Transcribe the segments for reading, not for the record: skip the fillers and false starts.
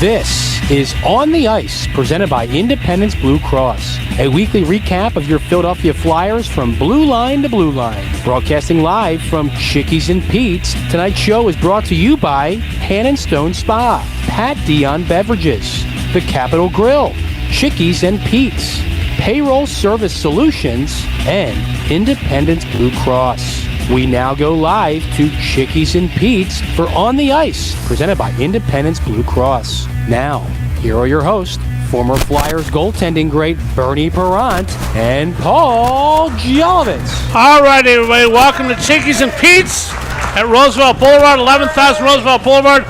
This is On the Ice, presented by Independence Blue Cross. A weekly recap of your Philadelphia Flyers from blue line to blue line. Broadcasting live from Chickies and Pete's, tonight's show is brought to you by Pan & Stone Spa, Pat Dion Beverages, The Capitol Grill, Chickies and Pete's, Payroll Service Solutions, and Independence Blue Cross. We now go live to Chickies and Pete's for On the Ice, presented by Independence Blue Cross. Now, here are your hosts, former Flyers goaltending great Bernie Parent and Paul Jolovitz. All right, everybody, welcome to Chickies and Pete's at Roosevelt Boulevard, 11,000 Roosevelt Boulevard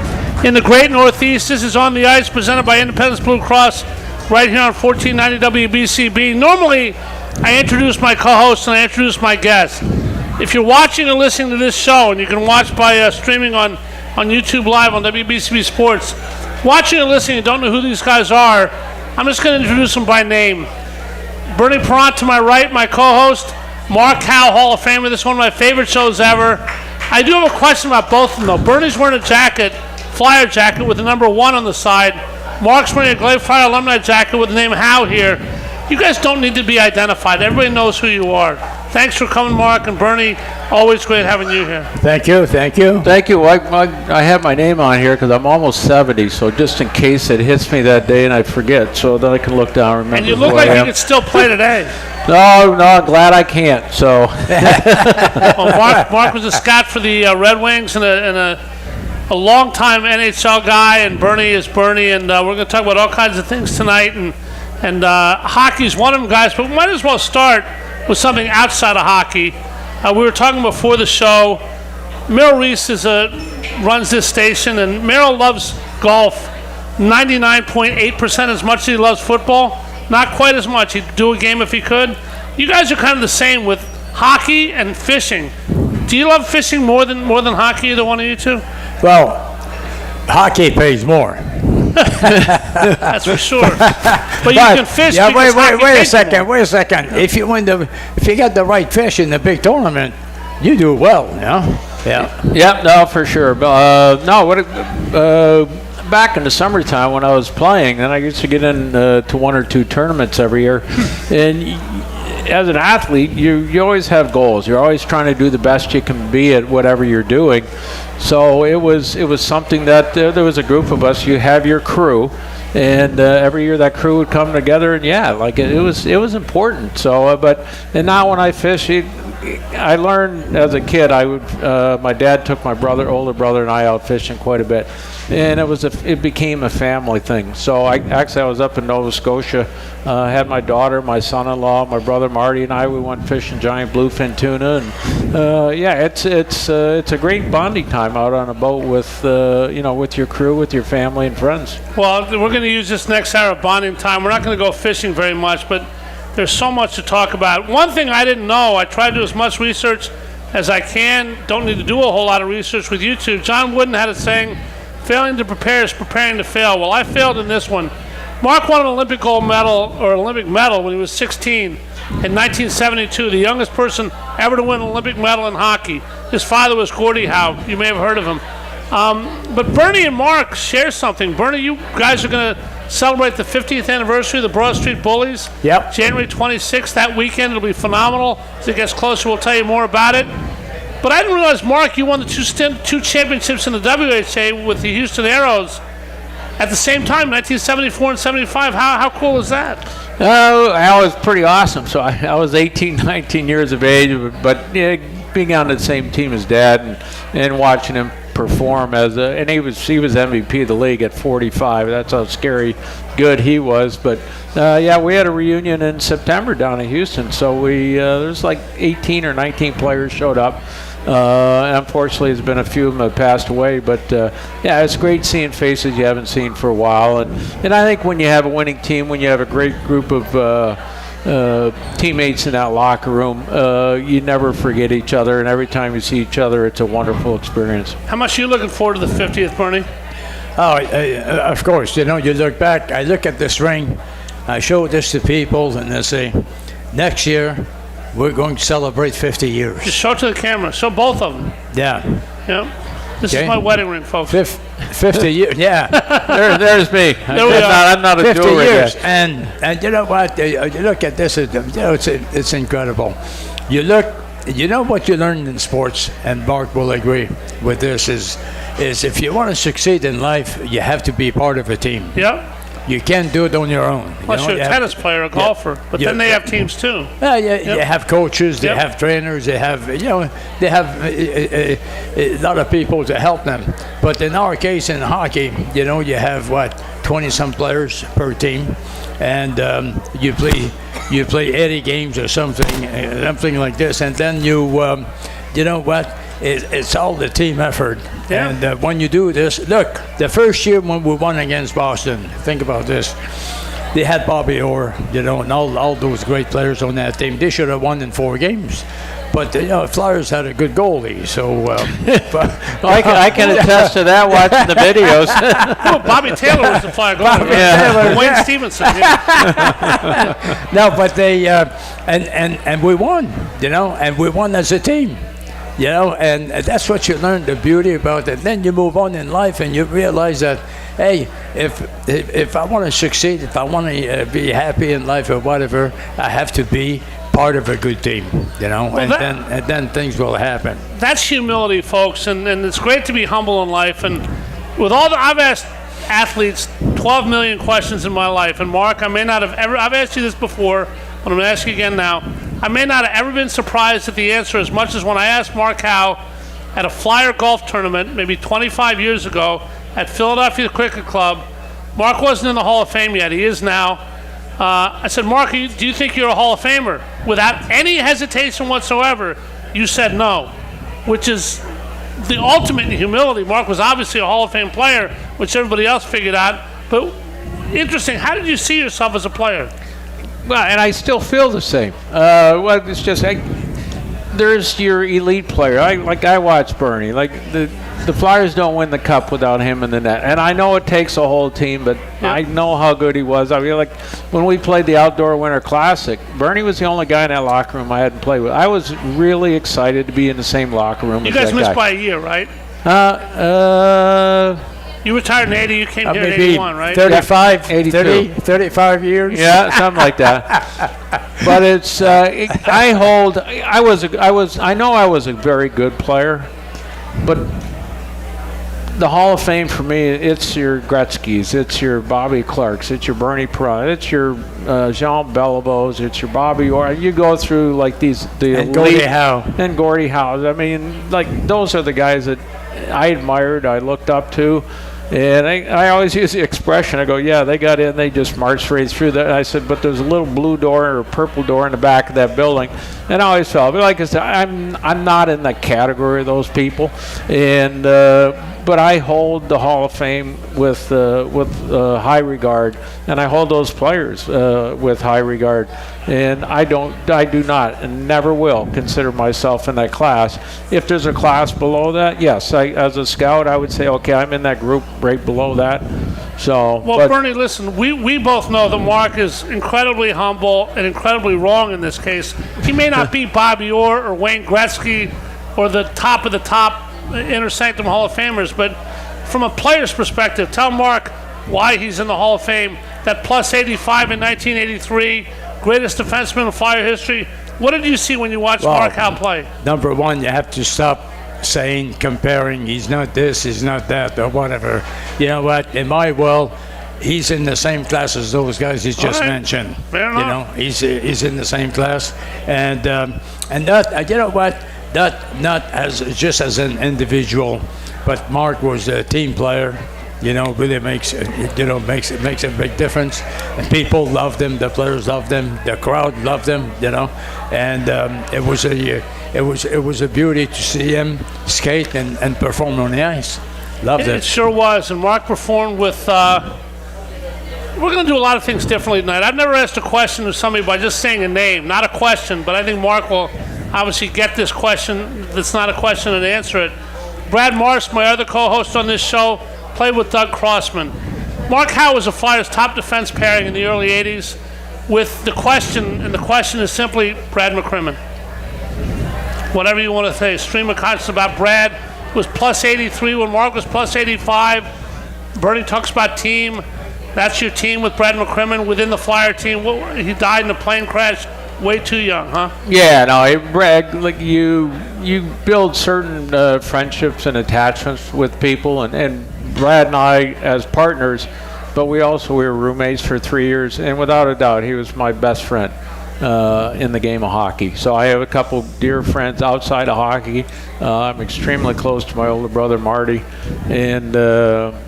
in the Great Northeast. This is On the Ice, presented by Independence Blue Cross, right here on 1490 WBCB. Normally, I introduce my co-host and I introduce my guest. If you're watching or listening to this show, and you can watch by streaming on YouTube Live on WBCB Sports, watching or listening and don't know who these guys are, I'm just going to introduce them by name. Bernie Parent to my right, my co-host, Mark Howe, Hall of Famer. This is one of my favorite shows ever. I do have a question about both of them, though. Bernie's wearing a jacket, Flyer jacket, with the number 1 on the side. Mark's wearing a Glade Flyer alumni jacket with the name Howe here. You guys don't need to be identified. Everybody knows who you are. Thanks for coming, Mark and Bernie. Always great having you here. Thank you. Thank you. I have my name on here because I'm almost 70, so just in case it hits me that day and I forget, so then I can look down and remember. And you look like you could still play today. No, I'm glad I can't. So. Well, Mark was a scout for the Red Wings and a long-time NHL guy, and Bernie is Bernie, and we're going to talk about all kinds of things tonight, and hockey's one of them, guys, but we might as well start with something outside of hockey. We were talking before the show. Merrill Reese runs this station, and Merrill loves golf 99.8% as much as he loves football. Not quite as much. He'd do a game if he could. You guys are kind of the same with hockey and fishing. Do you love fishing more than hockey, either one of you two? Well, hockey pays more. That's for sure. But you can fish. Yeah, wait a second. If you get the right fish in the big tournament, you do well, you know? Yeah, no, for sure. Back in the summertime when I was playing, then I used to get into to 1 or 2 tournaments every year, and as an athlete, you always have goals. You're always trying to do the best you can be at whatever you're doing. So it was something that there was a group of us. You have your crew, and every year that crew would come together, and it was important. So, and now when I fish, I learned as a kid. My dad took my older brother, and I out fishing quite a bit, and it became a family thing. So I was up in Nova Scotia, had my daughter, my son-in-law, my brother Marty, and we went fishing giant bluefin tuna, and it's a great bonding time out on a boat with with your crew, with your family and friends. Well, we're going to use this next hour of bonding time. We're not going to go fishing very much, but there's so much to talk about. One thing I didn't know, I tried to do as much research as I can. Don't need to do a whole lot of research with YouTube. John Wooden had a saying, failing to prepare is preparing to fail. Well, I failed in this one. Mark won an Olympic gold medal, or Olympic medal, when he was 16 in 1972, the youngest person ever to win an Olympic medal in hockey. His father was Gordie Howe. You may have heard of him. But Bernie and Mark share something. Bernie, you guys are going to celebrate the 50th anniversary of the Broad Street Bullies. Yep. January 26th, that weekend. It'll be phenomenal. As it gets closer, we'll tell you more about it. But I didn't realize, Mark, you won the two championships in the WHA with the Houston Aeros at the same time, 1974 and 75. How cool is that? That was pretty awesome. So I was 18, 19 years of age, but being on the same team as Dad and watching him perform and he was MVP of the league at 45. That's how scary good he was. But we had a reunion in September down in Houston. So there's like 18 or 19 players showed up. Unfortunately, there's been a few of them that passed away, but it's great seeing faces you haven't seen for a while. And I think when you have a winning team, when you have a great group of teammates in that locker room, you never forget each other, and every time you see each other, it's a wonderful experience. How much are you looking forward to the 50th, Bernie? Of course. You look back, I look at this ring, I show this to people, and they say, next year, we're going to celebrate 50 years. Just show it to the camera. Show both of them. Yeah. Yep. This is my wedding ring, folks. 50 years, yeah. There's me. There we are. I'm not a 50 jewelry years. guy. And you know what? You look at this, it's incredible. You know what you learn in sports, and Mark will agree with this, is if you want to succeed in life, you have to be part of a team. Yep. You can't do it on your own. Unless you're a tennis player, a golfer. But then they have teams too. You have coaches, they have trainers, they have a lot of people to help them. But in our case in hockey, you have 20-some players per team, and you play 80 games or something like this, and then it's all the team effort. Yeah. And when you do this, look, the first year when we won against Boston, think about this. They had Bobby Orr, and all those great players on that team. They should have won in 4 games. But, Flyers had a good goalie, so... I can attest to that watching the videos. Bobby Taylor was the Flyer goalie. Yeah. Wayne Stevenson. Yeah. No, but they... and we won, and we won as a team. And that's what you learn, the beauty about it. Then you move on in life and you realize that, hey, if I want to succeed, if I want to be happy in life or whatever, I have to be part of a good team, and then things will happen. That's humility, folks, and it's great to be humble in life. And with all I've asked athletes 12 million questions in my life, and Mark, I may not have ever, I've asked you this before, but I'm going to ask you again now. I may not have ever been surprised at the answer as much as when I asked Mark Howe at a Flyer golf tournament maybe 25 years ago at Philadelphia Cricket Club. Mark wasn't in the Hall of Fame yet. He is now. I said, Mark, do you think you're a Hall of Famer? Without any hesitation whatsoever, you said no, which is the ultimate in humility. Mark was obviously a Hall of Fame player, which everybody else figured out. But interesting, how did you see yourself as a player? Well, and I still feel the same. It's just there's your elite player. I watch Bernie. The Flyers don't win the cup without him in the net. And I know it takes a whole team, but I know how good he was. I mean, when we played the Outdoor Winter Classic, Bernie was the only guy in that locker room I hadn't played with. I was really excited to be in the same locker room as that guy. You guys missed by a year, right? You retired in 80, you came here in 81, right? 35, 82. 35 years? Yeah, something like that. But it's, I know I was a very good player, but the Hall of Fame for me, it's your Gretzky's, it's your Bobby Clark's, it's your Bernie Perron, it's your Jean Beliveau's, it's your Bobby Orr. You go through and Gordie Howe. And Gordie Howe. I mean, those are the guys that I admired, I looked up to. And I always use the expression, I go, yeah, they got in, they just marched right through that. I said, but there's a little blue door or a purple door in the back of that building. And I always felt, like I said, I'm not in the category of those people. And but I hold the Hall of Fame with high regard, and I hold those players with high regard. And I do not, and never will consider myself in that class. If there's a class below that, yes, as a scout, I would say, okay, I'm in that group right below that. So, Bernie, listen, we both know that Mark is incredibly humble and incredibly wrong in this case. He may not be Bobby Orr or Wayne Gretzky or the top of the top Inner Sanctum Hall of Famers, but from a player's perspective, tell Mark why he's in the Hall of Fame. That plus 85 in 1983, greatest defenseman in Flyer history. What did you see when you watched Mark Howe play? Number one, you have to stop comparing, he's not this, he's not that, or whatever. You know what? In my world, he's in the same class as those guys he's just mentioned. Fair enough. He's in the same class, and that, you know what? Not as just as an individual, but Mark was a team player. Really makes a big difference. And people loved him, the players loved him, the crowd loved him. And it was a beauty to see him skate and perform on the ice. Loved it. It sure was. And Mark performed with. We're going to do a lot of things differently tonight. I've never asked a question to somebody by just saying a name, not a question, but I think Mark will obviously get this question that's not a question and answer it. Brad Marsh, my other co-host on this show, played with Doug Crossman. Mark Howe was a Flyers' top defense pairing in the early 80s with the question, and the question is simply Brad McCrimmon. Whatever you want to say, stream of consciousness about Brad. was plus 83 when Mark was plus 85. Bernie talks about team. That's your team with Brad McCrimmon within the Flyer team. He died in a plane crash way too young, huh? Yeah, no, Brad, like you build certain friendships and attachments with people, and Brad and I as partners, but we were roommates for 3 years, and without a doubt, he was my best friend in the game of hockey. So I have a couple dear friends outside of hockey. I'm extremely close to my older brother Marty, and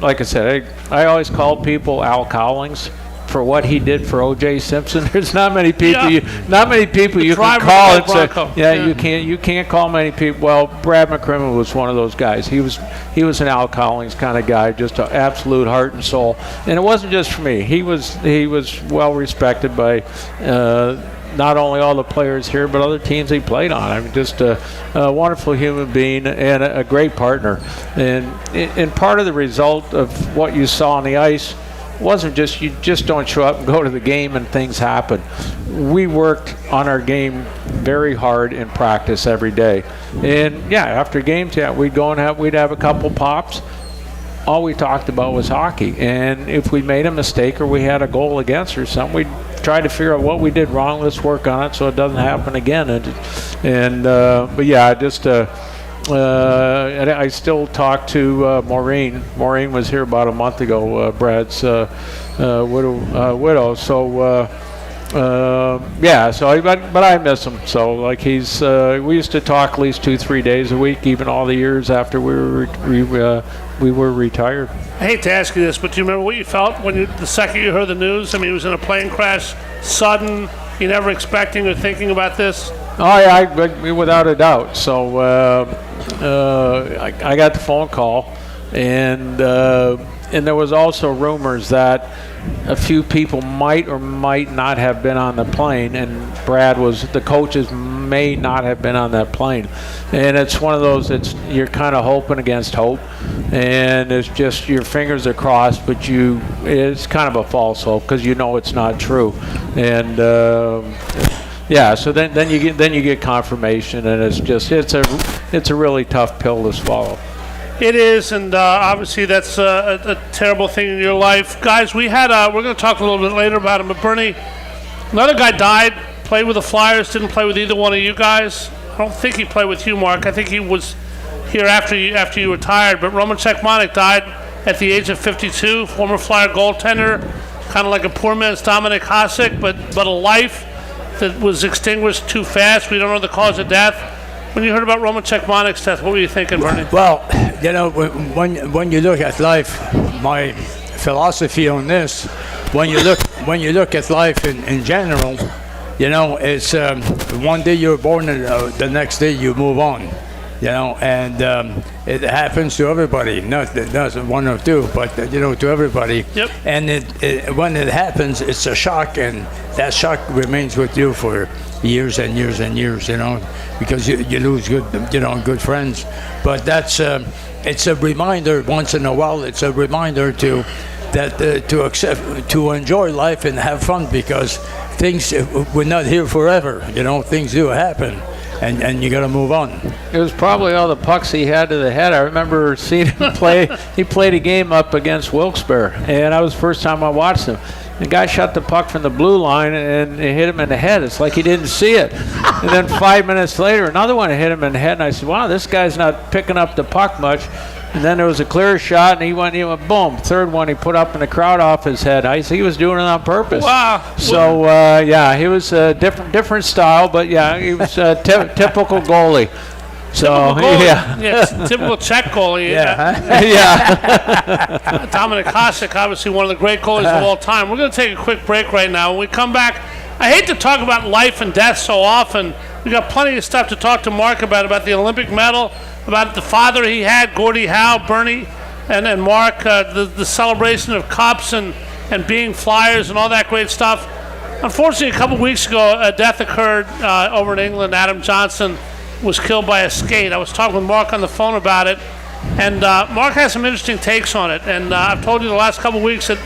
like I said, I always call people Al Cowlings for what he did for O.J. Simpson. There's not many people you can call and say, you can't call many people. Well, Brad McCrimmon was one of those guys. He was an Al Cowlings kind of guy, just an absolute heart and soul. And it wasn't just for me. He was well respected by not only all the players here, but other teams he played on. I mean, just a wonderful human being and a great partner. And part of the result of what you saw on the ice wasn't just you just don't show up and go to the game and things happen. We worked on our game very hard in practice every day. And yeah, after games, we'd go and we'd have a couple pops. All we talked about was hockey. And if we made a mistake or we had a goal against or something, we'd try to figure out what we did wrong. Let's work on it so it doesn't happen again. But yeah, just and I still talk to Maureen. Maureen was here about a month ago, Brad's widow. So but I miss him. So like we used to talk at least 2-3 days a week, even all the years after we were retired. I hate to ask you this, but do you remember what you felt when the second you heard the news? I mean, he was in a plane crash, sudden. You never expecting or thinking about this? Oh yeah, without a doubt. So I got the phone call, and there was also rumors that a few people might or might not have been on the plane, and the coaches may not have been on that plane. And it's one of those you're kind of hoping against hope, and it's just your fingers are crossed, but it's kind of a false hope because you know it's not true. And yeah, so then you get confirmation, and it's a really tough pill to swallow. It is, and obviously that's a terrible thing in your life. Guys, we're going to talk a little bit later about him, but Bernie, another guy died, played with the Flyers, didn't play with either one of you guys. I don't think he played with you, Mark. I think he was here after you retired, but Roman Cechmanek died at the age of 52, former Flyer goaltender, kind of like a poor man's Dominic Hasek, but a life that was extinguished too fast. We don't know the cause of death. When you heard about Roman Cechmanek's death, what were you thinking, Bernie? Well, when you look at life, my philosophy on this, when you look at life in general, it's one day you're born and the next day you move on, and it happens to everybody, not one or two, but to everybody. Yep. And when it happens, it's a shock, and that shock remains with you for years and years and years, because you lose good friends. But that's it's a reminder once in a while. It's a reminder to accept, to enjoy life and have fun, because things, we're not here forever. Things do happen, and you got to move on. It was probably all the pucks he had to the head. I remember seeing him play. He played a game up against Wilkes-Barre, and that was the first time I watched him. The guy shot the puck from the blue line and it hit him in the head. It's like he didn't see it. And then 5 minutes later, another one hit him in the head, and I said, wow, this guy's not picking up the puck much. And then there was a clear shot, and he went boom. Third one he put up in the crowd off his head. He was doing it on purpose. Wow. So, he was a different style, but, yeah, he was a typical goalie. So, Typical Czech goalie. Yeah. Dominic Hasek, obviously one of the great goalies of all time. We're going to take a quick break right now. When we come back, I hate to talk about life and death so often. We got plenty of stuff to talk to Mark about the Olympic medal, about the father he had, Gordie Howe, Bernie, and Mark, the celebration of cups and being Flyers and all that great stuff. Unfortunately, a couple weeks ago, a death occurred over in England. Adam Johnson was killed by a skate. I was talking with Mark on the phone about it, and Mark has some interesting takes on it. And I've told you the last couple of weeks that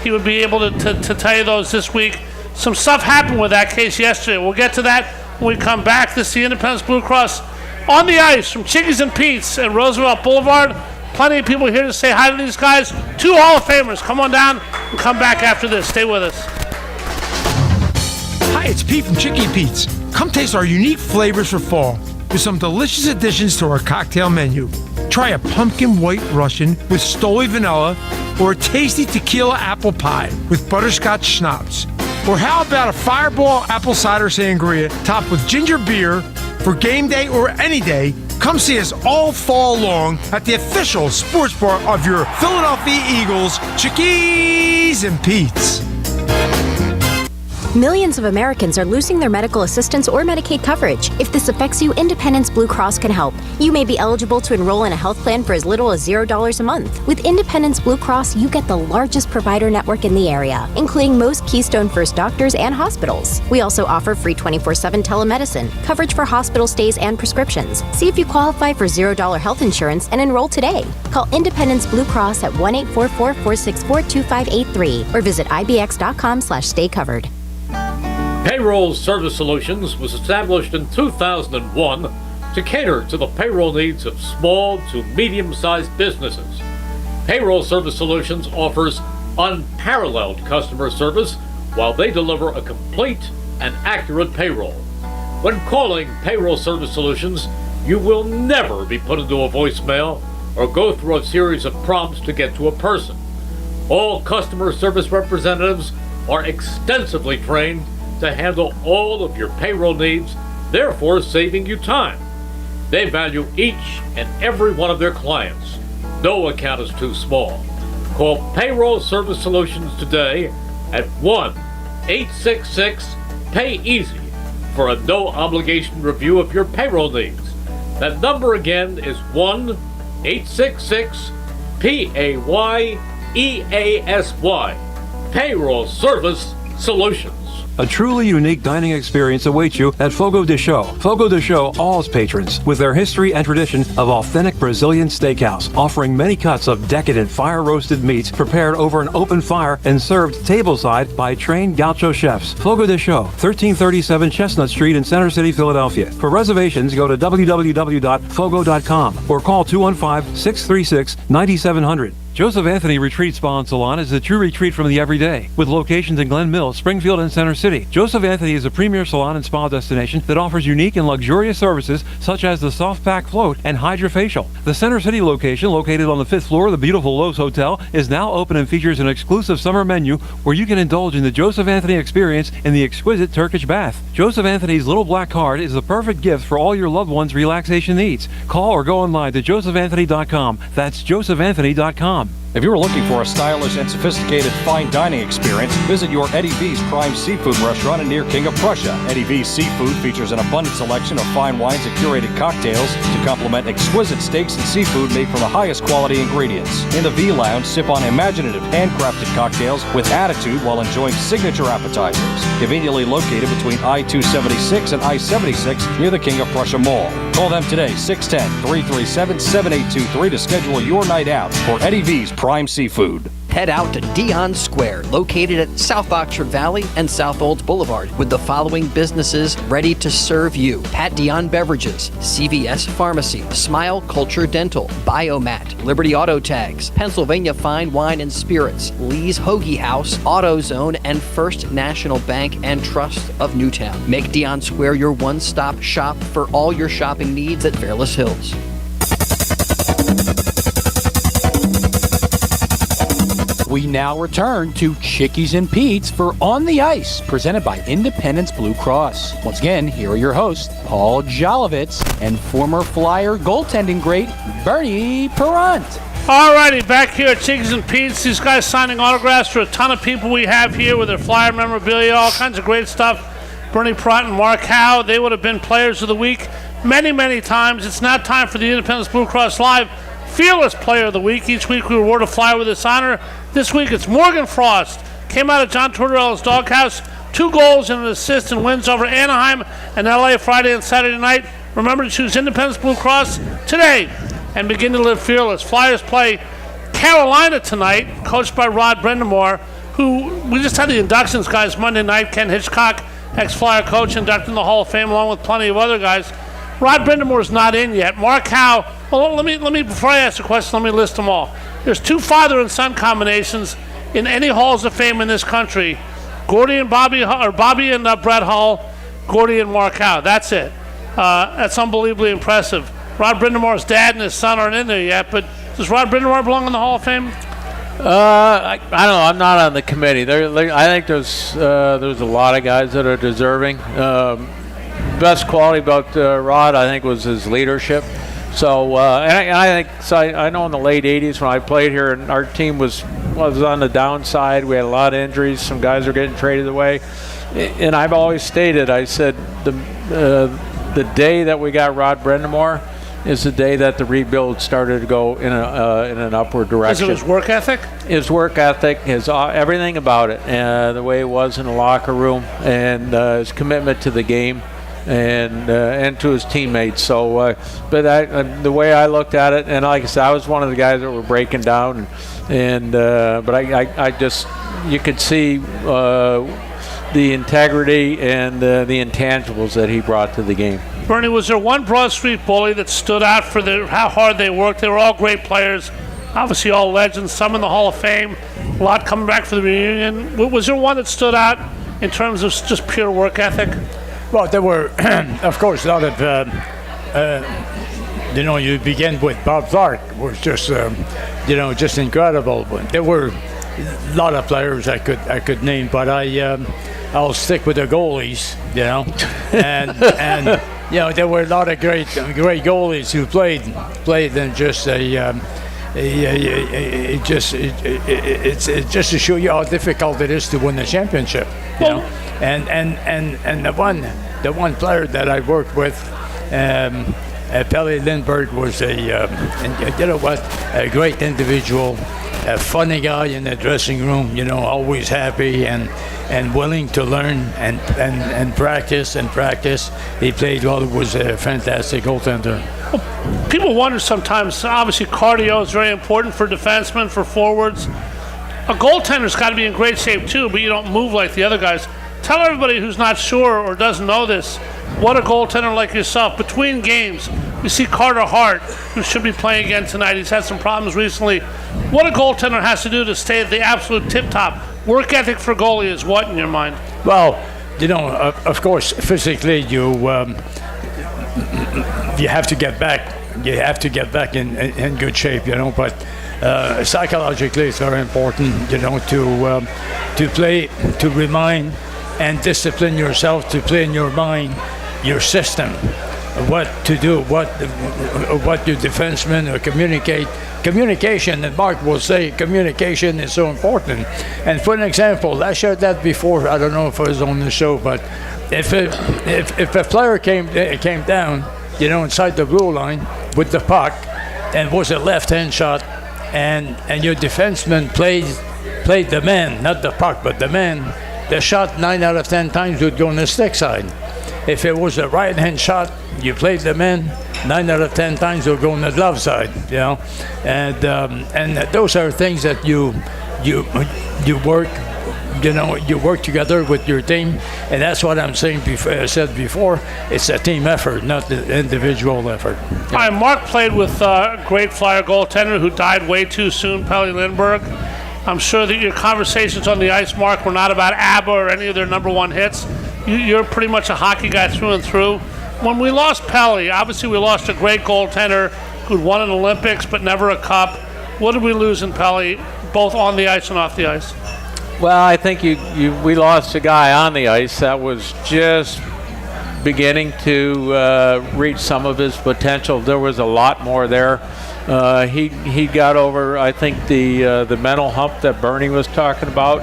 he would be able to tell you those this week. Some stuff happened with that case yesterday. We'll get to that when we come back. This is the Independence Blue Cross On the ice from Chickies and Pete's at Roosevelt Boulevard. Plenty of people here to say hi to these guys. 2 Hall of Famers. Come on down and come back after this. Stay with us. Hi, it's Pete from Chickie Pete's. Come taste our unique flavors for fall with some delicious additions to our cocktail menu. Try a pumpkin white Russian with Stoli vanilla or a tasty tequila apple pie with butterscotch schnapps. Or how about a fireball apple cider sangria topped with ginger beer for game day or any day? Come see us all fall long at the official sports bar of your Philadelphia Eagles, Chickies and Pete's. Millions of Americans are losing their medical assistance or Medicaid coverage. If this affects you, Independence Blue Cross can help. You may be eligible to enroll in a health plan for as little as $0 a month. With Independence Blue Cross, you get the largest provider network in the area, including most Keystone First doctors and hospitals. We also offer free 24/7 telemedicine, coverage for hospital stays and prescriptions. See if you qualify for $0 health insurance and enroll today. Call Independence Blue Cross at 1-844-464-2583 or visit ibx.com/staycovered. Payroll Service Solutions was established in 2001 to cater to the payroll needs of small to medium-sized businesses. Payroll Service Solutions offers unparalleled customer service while they deliver a complete and accurate payroll. When calling Payroll Service Solutions, you will never be put into a voicemail or go through a series of prompts to get to a person. All customer service representatives are extensively trained to handle all of your payroll needs, therefore saving you time. They value each and every one of their clients. No account is too small. Call Payroll Service Solutions today at 1-866-PAY-EASY for a no-obligation review of your payroll needs. That number again is 1-866-PAYEASY. Payroll Service Solutions. A truly unique dining experience awaits you at Fogo de Chão. Fogo de Chão awes patrons with their history and tradition of authentic Brazilian steakhouse, offering many cuts of decadent fire-roasted meats prepared over an open fire and served tableside by trained gaucho chefs. Fogo de Chão, 1337 Chestnut Street in Center City, Philadelphia. For reservations, go to www.fogo.com or call 215-636-9700. Joseph Anthony Retreat Spa and Salon is the true retreat from the everyday, with locations in Glen Mills, Springfield, and Center City. Joseph Anthony is a premier salon and spa destination that offers unique and luxurious services such as the soft pack float and hydrofacial. The Center City location, located on the 5th floor of the beautiful Lowe's Hotel, is now open and features an exclusive summer menu where you can indulge in the Joseph Anthony experience in the exquisite Turkish bath. Joseph Anthony's little black card is the perfect gift for all your loved ones' relaxation needs. Call or go online to josephanthony.com. That's josephanthony.com. If you're looking for a stylish and sophisticated fine dining experience, visit your Eddie V's Prime Seafood restaurant near King of Prussia. Eddie V's Seafood features an abundant selection of fine wines and curated cocktails to complement exquisite steaks and seafood made from the highest quality ingredients. In the V Lounge, sip on imaginative handcrafted cocktails with attitude while enjoying signature appetizers. Conveniently located between I-276 and I-76 near the King of Prussia Mall. Call them today, 610-337-7823 to schedule your night out for Eddie V's Prime Seafood. Head out to Dion Square, located at South Oxford Valley and South Olds Boulevard, with the following businesses ready to serve you: Pat Dion Beverages, CVS Pharmacy, Smile Culture Dental, Biomat, Liberty Auto Tags, Pennsylvania Fine Wine and Spirits, Lee's Hoagie House, AutoZone, and First National Bank and Trust of Newtown. Make Dion Square your one-stop shop for all your shopping needs at Fairless Hills. We now return to Chickies and Pete's for On the Ice, presented by Independence Blue Cross. Once again, here are your hosts, Paul Jolovitz and former Flyer goaltending great Bernie Perrant. Alrighty, back here at Chickies and Pete's. These guys signing autographs for a ton of people we have here with their Flyer memorabilia, all kinds of great stuff. Bernie Perrant and Mark Howe, they would have been Players of the Week many, many times. It's now time for the Independence Blue Cross Live Fearless Player of the Week. Each week we reward a Flyer with this honor. This week it's Morgan Frost. Came out of John Tortorella's doghouse. 2 goals and an assist in wins over Anaheim and LA Friday and Saturday night. Remember to choose Independence Blue Cross today and begin to live fearless. Flyers play Carolina tonight, coached by Rod Brendamore, who we just had the inductions guys Monday night. Ken Hitchcock, ex-Flyer coach, inducted in the Hall of Fame along with plenty of other guys. Rod Brindamore's not in yet. Mark Howe. Well, let me before I ask the question, let me list them all. There's 2 father and son combinations in any halls of fame in this country: Gordy and Bobby, or Bobby and Brett Hull, Gordy and Mark Howe. That's it. That's unbelievably impressive. Rod Brindamore's dad and his son aren't in there yet, but does Rod Brindamore belong in the Hall of Fame? I don't know. I'm not on the committee. I think there's a lot of guys that are deserving. Best quality about Rod, I think, was his leadership. So, I think, so I know in the late 80s when I played here, and our team was on the downside. We had a lot of injuries. Some guys were getting traded away. And I've always stated, I said, the day that we got Rod Brindamore is the day that the rebuild started to go in an upward direction. Is it his work ethic? His work ethic, his everything about it, the way it was in the locker room, and his commitment to the game, and to his teammates. So, but the way I looked at it, and like I said, I was one of the guys that were breaking down, but I just, you could see the integrity and the intangibles that he brought to the game. Bernie, was there one Broad Street bully that stood out for how hard they worked? They were all great players, obviously all legends, some in the Hall of Fame, a lot coming back for the reunion. Was there one that stood out in terms of just pure work ethic? Well, there were, of course, a lot of, you begin with Bob Clark, was just, just incredible. There were a lot of players I could name, but I'll stick with the goalies, and there were a lot of great goalies who played and just it's just to show you how difficult it is to win a championship, and the one player that I worked with, Pelle Lindbergh, was a great individual, a funny guy in the dressing room, always happy and willing to learn and practice. He played well. It was a fantastic goaltender. Well, people wonder sometimes, obviously cardio is very important for defensemen, for forwards. A goaltender's got to be in great shape too, but you don't move like the other guys. Tell everybody who's not sure or doesn't know this, what a goaltender like yourself, between games, you see Carter Hart, who should be playing again tonight. He's had some problems recently. What a goaltender has to do to stay at the absolute tip-top. Work ethic for goalie is what in your mind? Well, of course, physically you have to get back. You have to get back in good shape, but psychologically it's very important, to play, to remind and discipline yourself, to play in your mind, your system, what to do, what your defensemen or communication, and Mark will say communication is so important. And for an example, I shared that before, I don't know if I was on the show, but if a player came down, inside the blue line with the puck, and was a left-hand shot, and your defenseman played the man, not the puck, but the man, the shot 9 out of 10 times would go on the stick side. If it was a right-hand shot, you played the man, 9 out of 10 times will go on the glove side, and those are things that you work. You work together with your team, and that's what I'm saying. I said before, it's a team effort, not the individual effort. All right, Mark played with a great Flyer goaltender who died way too soon, Pelle Lindbergh. I'm sure that your conversations on the ice, Mark, were not about ABBA or any of their number one hits. You're pretty much a hockey guy through and through. When we lost Pelle, obviously we lost a great goaltender who'd won an Olympics but never a cup. What did we lose in Pelle, both on the ice and off the ice? Well, I think we lost a guy on the ice that was just beginning to reach some of his potential. There was a lot more there. He got over, I think, the mental hump that Bernie was talking about.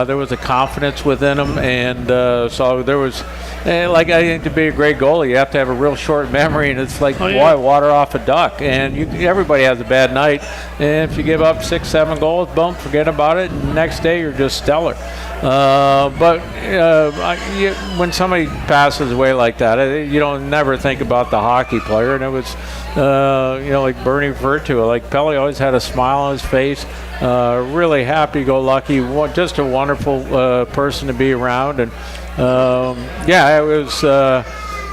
There was a confidence within him, and so there was, I think to be a great goalie, you have to have a real short memory, and it's like water off a duck. And everybody has a bad night, and if you give up 6-7 goals, boom, forget about it. And the next day you're just stellar. But when somebody passes away like that, you don't never think about the hockey player. And it was, like Bernie referred to it, like Pelle always had a smile on his face, really happy-go-lucky, just a wonderful person to be around. And it was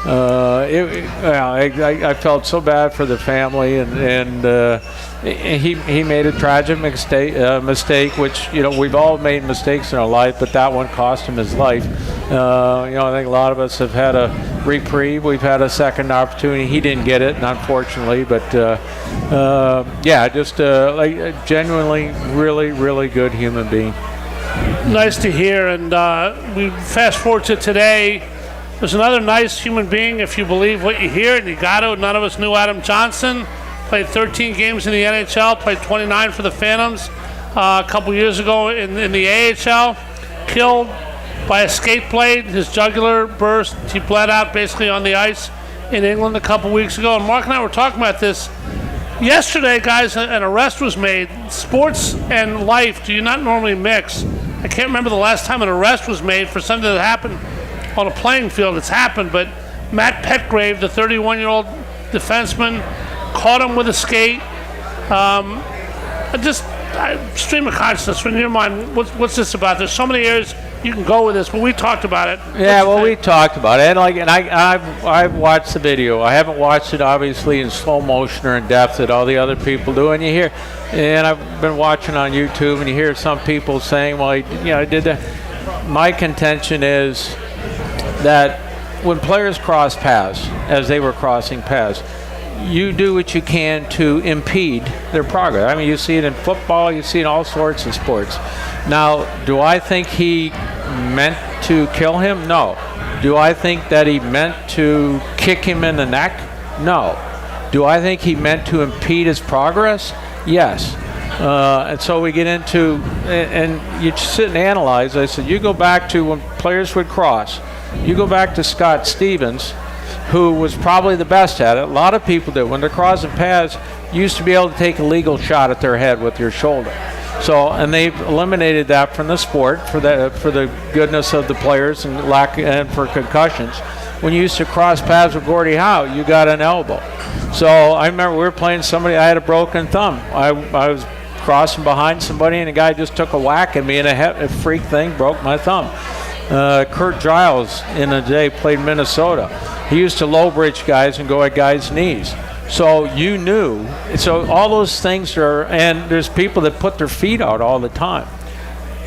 I felt so bad for the family, and he made a tragic mistake, which we've all made mistakes in our life, but that one cost him his life. I think a lot of us have had a reprieve. We've had a second opportunity. He didn't get it, unfortunately, but just like a genuinely really, really good human being. Nice to hear, and we fast forward to today. There's another nice human being, if you believe what you hear, and you got to. None of us knew Adam Johnson. Played 13 games in the NHL, played 29 for the Phantoms a couple years ago in the AHL. Killed by a skate blade. His jugular burst. He bled out basically on the ice in England a couple weeks ago. And Mark and I were talking about this yesterday, guys. An arrest was made. Sports and life do not normally mix. I can't remember the last time an arrest was made for something that happened on a playing field. It's happened, but Matt Petgrave, the 31-year-old defenseman, caught him with a skate. Stream of consciousness. In your mind, what's this about? There's so many areas you can go with this, but we talked about it. Yeah, well, we talked about it, and I've watched the video. I haven't watched it obviously in slow motion or in depth that all the other people do, and you hear, and I've been watching on YouTube, and you hear some people saying, well, I did that. My contention is that when players cross paths, as they were crossing paths, you do what you can to impede their progress. I mean, you see it in football, you see it in all sorts of sports. Now, do I think he meant to kill him? No. Do I think that he meant to kick him in the neck? No. Do I think he meant to impede his progress? Yes. And so we get into, and you sit and analyze. I said, you go back to when players would cross. You go back to Scott Stevens, who was probably the best at it. A lot of people did. When they're crossing paths, you used to be able to take a legal shot at their head with your shoulder. So, and they've eliminated that from the sport for the goodness of the players and for concussions. When you used to cross paths with Gordie Howe, you got an elbow. So I remember we were playing somebody, I had a broken thumb. I was crossing behind somebody, and a guy just took a whack at me, and a freak thing broke my thumb. Kurt Giles in a day played Minnesota. He used to low bridge guys and go at guys' knees. So you knew. So all those things are, and there's people that put their feet out all the time.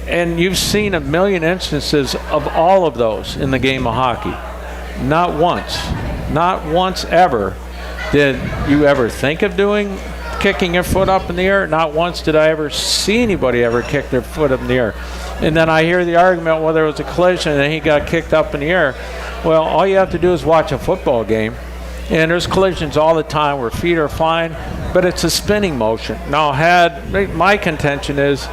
And you've seen a million instances of all of those in the game of hockey. Not once ever did you ever think of kicking your foot up in the air. Not once did I ever see anybody ever kick their foot up in the air. And then I hear the argument, well, there was a collision and he got kicked up in the air. Well, all you have to do is watch a football game, and there's collisions all the time where feet are flying, but it's a spinning motion. Now, my contention is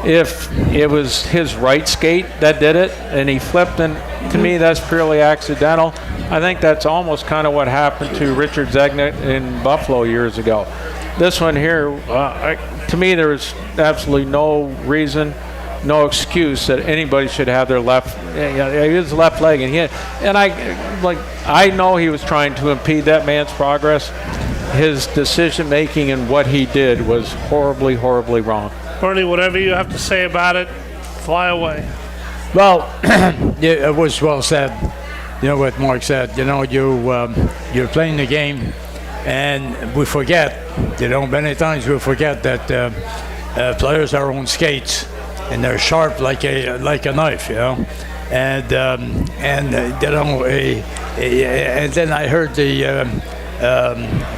if it was his right skate that did it and he flipped, and to me that's purely accidental. I think that's almost kind of what happened to Richard Zegnet in Buffalo years ago. This one here, to me, there was absolutely no reason, no excuse that anybody should have their his left leg, and I know he was trying to impede that man's progress. His decision making and what he did was horribly, horribly wrong. Bernie, whatever you have to say about it, fly away. Well, it was well said. What Mark said. You're playing the game, and we forget. Many times we forget that players are on skates, and they're sharp like a knife. And then I heard the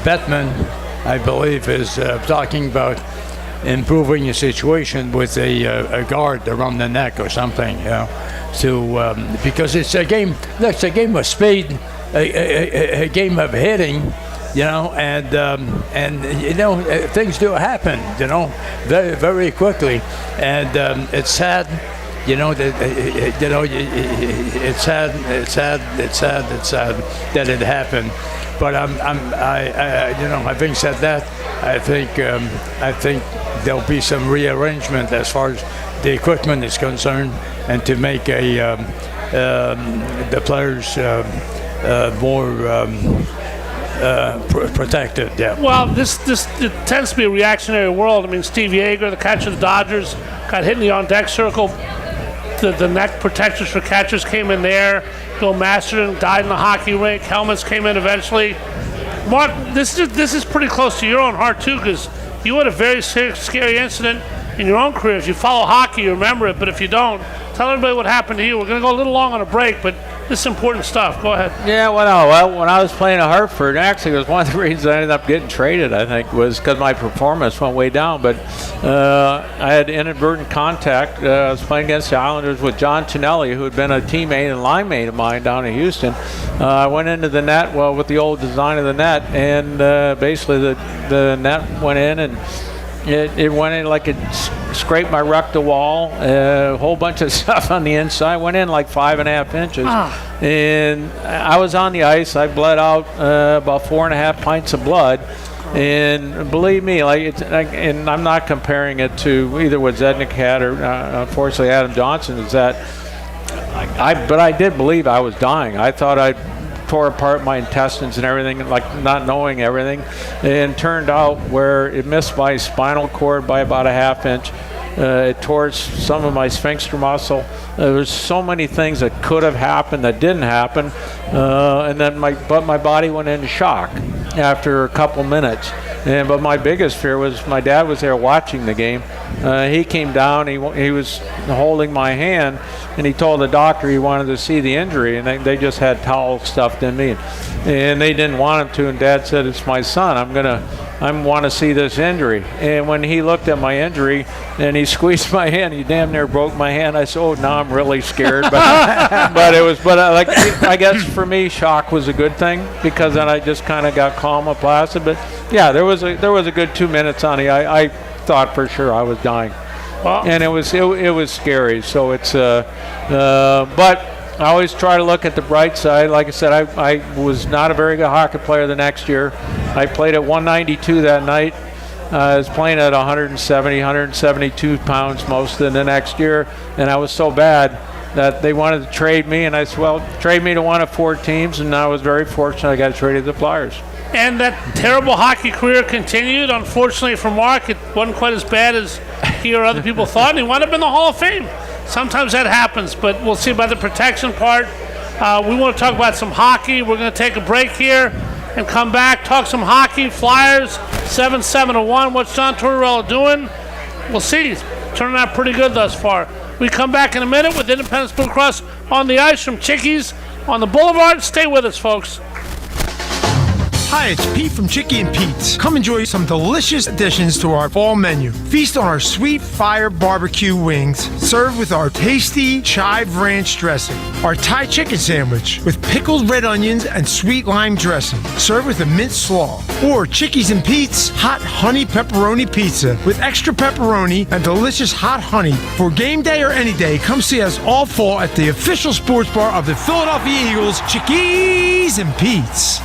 Bettman, I believe, is talking about improving the situation with a guard around the neck or something, because it's a game. Look, it's a game of speed, a game of hitting, and things do happen, very, very quickly, and it's sad. It's sad that it happened. But having said that, I think there'll be some rearrangement as far as the equipment is concerned, and to make the players more protected. Yeah. Well, it tends to be a reactionary world. I mean, Steve Yeager, the catcher of the Dodgers, got hit in the on-deck circle the neck protectors for catchers came in there. Bill Masterton died in the hockey rink. Helmets came in eventually. Mark, this is pretty close to your own heart too, because you had a very scary incident in your own career. If you follow hockey, you remember it, but if you don't, tell everybody what happened to you. We're going to go a little long on a break, but this is important stuff. Go ahead. Yeah, well, when I was playing at Hartford, actually, it was one of the reasons I ended up getting traded, I think, was because my performance went way down. But I had inadvertent contact. I was playing against the Islanders with John Tonelli, who had been a teammate and line mate of mine down in Houston. I went into the net, with the old design of the net, and basically the net went in, and it went in like it scraped my rectal wall, a whole bunch of stuff on the inside. Went in like 5.5 inches. And I was on the ice. I bled out about 4.5 pints of blood. And believe me, and I'm not comparing it to either what Zednik had or unfortunately Adam Johnson, is that but I did believe I was dying. I thought I tore apart my intestines and everything, like not knowing everything, and turned out where it missed my spinal cord by about 1/2 inch. It tore some of my sphincter muscle. There was so many things that could have happened that didn't happen, and then my body went into shock after a couple minutes. But my biggest fear was my dad was there watching the game. He came down. He was holding my hand, and he told the doctor he wanted to see the injury, and they just had towels stuffed in me, and they didn't want him to. And Dad said, "It's my son. I want to see this injury." And when he looked at my injury and he squeezed my hand, he damn near broke my hand. I said, "Oh, now I'm really scared." But I guess for me, shock was a good thing, because then I just kind of got calm and placid. But yeah, there was a good 2 minutes on it. I thought for sure I was dying, and it was scary. So it's but I always try to look at the bright side. Like I said, I was not a very good hockey player the next year. I played at 192 that night. I was playing at 172 pounds most of the next year, and I was so bad that they wanted to trade me, and I said, well, trade me to one of 4 teams, and I was very fortunate I got traded to the Flyers. And that terrible hockey career continued. Unfortunately for Mark, it wasn't quite as bad as he or other people thought, and he wound up in the Hall of Fame. Sometimes that happens, but we'll see about the protection part. We want to talk about some hockey. We're going to take a break here and come back, talk some hockey. Flyers 7-7-1. What's John Tortorella doing? We'll see. He's turning out pretty good thus far. We come back in a minute with Independence Blue Cross on the ice from Chickies on the Boulevard. Stay with us, folks. Hi, it's Pete from Chicky and Pete's. Come enjoy some delicious additions to our fall menu. Feast on our sweet fire barbecue wings, served with our tasty chive ranch dressing. Our Thai chicken sandwich with pickled red onions and sweet lime dressing, served with a minced slaw. Or Chickies and Pete's hot honey pepperoni pizza with extra pepperoni and delicious hot honey. For game day or any day, come see us all fall at the official sports bar of the Philadelphia Eagles, Chickies and Pete's.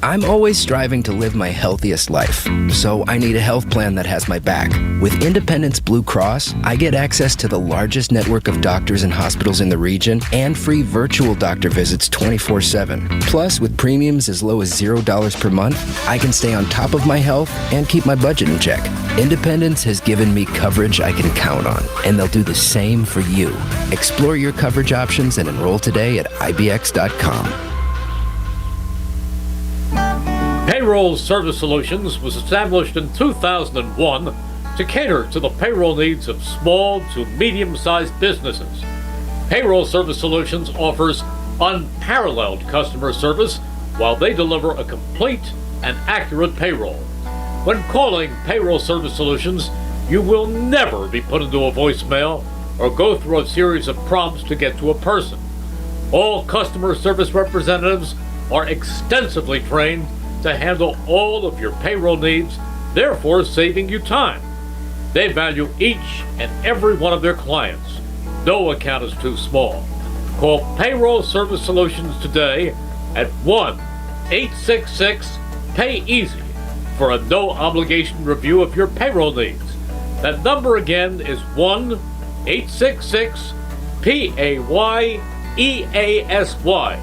I'm always striving to live my healthiest life, so I need a health plan that has my back. With Independence Blue Cross, I get access to the largest network of doctors and hospitals in the region and free virtual doctor visits 24/7. Plus, with premiums as low as $0 per month, I can stay on top of my health and keep my budget in check. Independence has given me coverage I can count on, and they'll do the same for you. Explore your coverage options and enroll today at ibx.com. Payroll Service Solutions was established in 2001 to cater to the payroll needs of small to medium-sized businesses. Payroll Service Solutions offers unparalleled customer service while they deliver a complete and accurate payroll. When calling Payroll Service Solutions, you will never be put into a voicemail or go through a series of prompts to get to a person. All customer service representatives are extensively trained to handle all of your payroll needs, therefore saving you time. They value each and every one of their clients. No account is too small. Call Payroll Service Solutions today at 1-866-PAY-EASY for a no-obligation review of your payroll needs. That number again is 1-866-PAYEASY.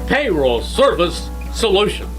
Payroll Service Solutions.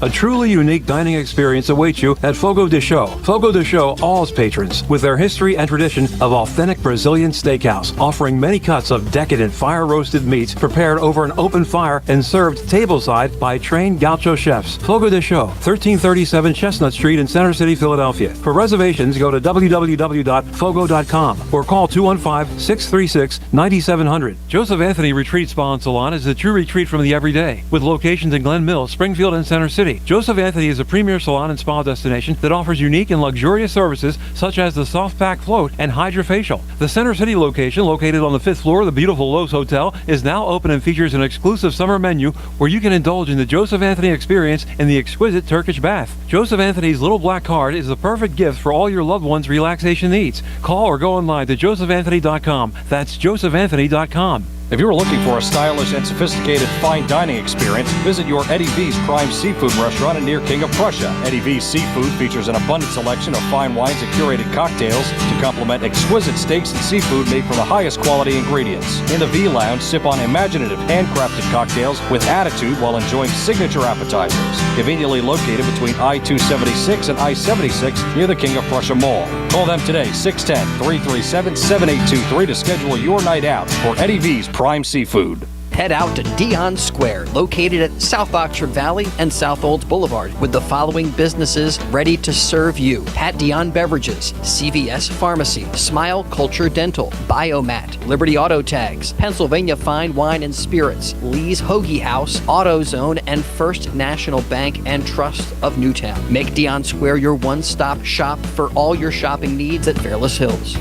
A truly unique dining experience awaits you at Fogo de Chão. Fogo de Chão awes patrons with their history and tradition of authentic Brazilian steakhouse, offering many cuts of decadent fire-roasted meats prepared over an open fire and served tableside by trained gaucho chefs. Fogo de Chão, 1337 Chestnut Street in Center City, Philadelphia. For reservations, go to www.fogo.com or call 215-636-9700. Joseph Anthony Retreat Spa and Salon is the true retreat from the everyday, with locations in Glen Mills, Springfield, and Center City. Joseph Anthony is a premier salon and spa destination that offers unique and luxurious services such as the soft pack float and hydrofacial. The Center City location, located on the 5th floor of the beautiful Lowe's Hotel, is now open and features an exclusive summer menu where you can indulge in the Joseph Anthony experience in the exquisite Turkish bath. Joseph Anthony's little black card is the perfect gift for all your loved ones' relaxation needs. Call or go online to josephanthony.com. That's josephanthony.com. If you're looking for a stylish and sophisticated fine dining experience, visit your Eddie V's Prime Seafood restaurant near King of Prussia. Eddie V's Seafood features an abundant selection of fine wines and curated cocktails to complement exquisite steaks and seafood made from the highest quality ingredients. In the V Lounge, sip on imaginative handcrafted cocktails with attitude while enjoying signature appetizers. Conveniently located between I-276 and I-76 near the King of Prussia Mall. Call them today, 610-337-7823 to schedule your night out for Eddie V's Prime Seafood. Head out to Dion Square, located at South Oxford Valley and South Olds Boulevard, with the following businesses ready to serve you: Pat Dion Beverages, CVS Pharmacy, Smile Culture Dental, Biomat, Liberty Auto Tags, Pennsylvania Fine Wine and Spirits, Lee's Hoagie House, AutoZone, and First National Bank and Trust of Newtown. Make Dion Square your one-stop shop for all your shopping needs at Fairless Hills.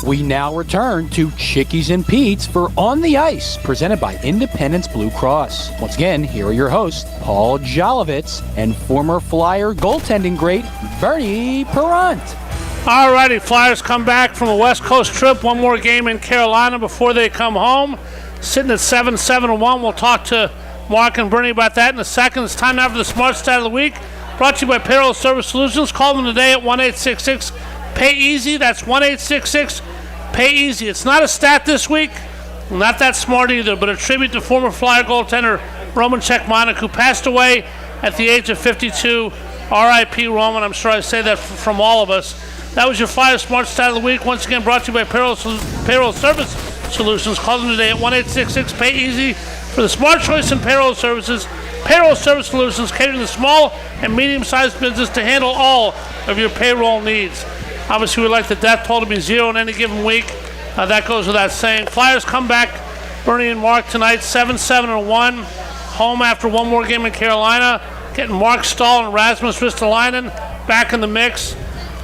We now return to Chickies and Pete's for On the Ice, presented by Independence Blue Cross. Once again, here are your hosts, Paul Jolovitz and former Flyer goaltending great Bernie Perrant. All righty, Flyers come back from a West Coast trip. One more game in Carolina before they come home. Sitting at 7-1. We'll talk to Mark and Bernie about that in a second. It's time now for the Smart Stat of the Week, brought to you by Payroll Service Solutions. Call them today at 1-866-PAY-EASY. That's 1-866-PAY-EASY. It's not a stat this week, not that smart either, but a tribute to former Flyer goaltender Roman Cechmanek, who passed away at the age of 52. R.I.P. Roman. I'm sure I say that from all of us. That was your Flyer Smart Stat of the Week, once again brought to you by Payroll Service Solutions. Call them today at 1-866-PAY-EASY for the smart choice in payroll services. Payroll Service Solutions, catering to small and medium-sized business to handle all of your payroll needs. Obviously, we'd like the death toll to be zero in any given week. That goes without saying. Flyers come back, Bernie and Mark tonight, 7-1. Home after one more game in Carolina. Getting Mark Stahl and Rasmus Ristolainen back in the mix.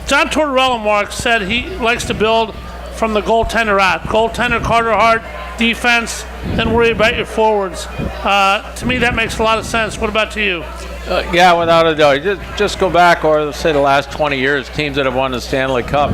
John Tortorella, Mark, said he likes to build from the goaltender out. Goaltender, Carter Hart, defense, then worry about your forwards. To me, that makes a lot of sense. What about to you? Yeah, without a doubt. Just go back, or say the last 20 years, teams that have won the Stanley Cup.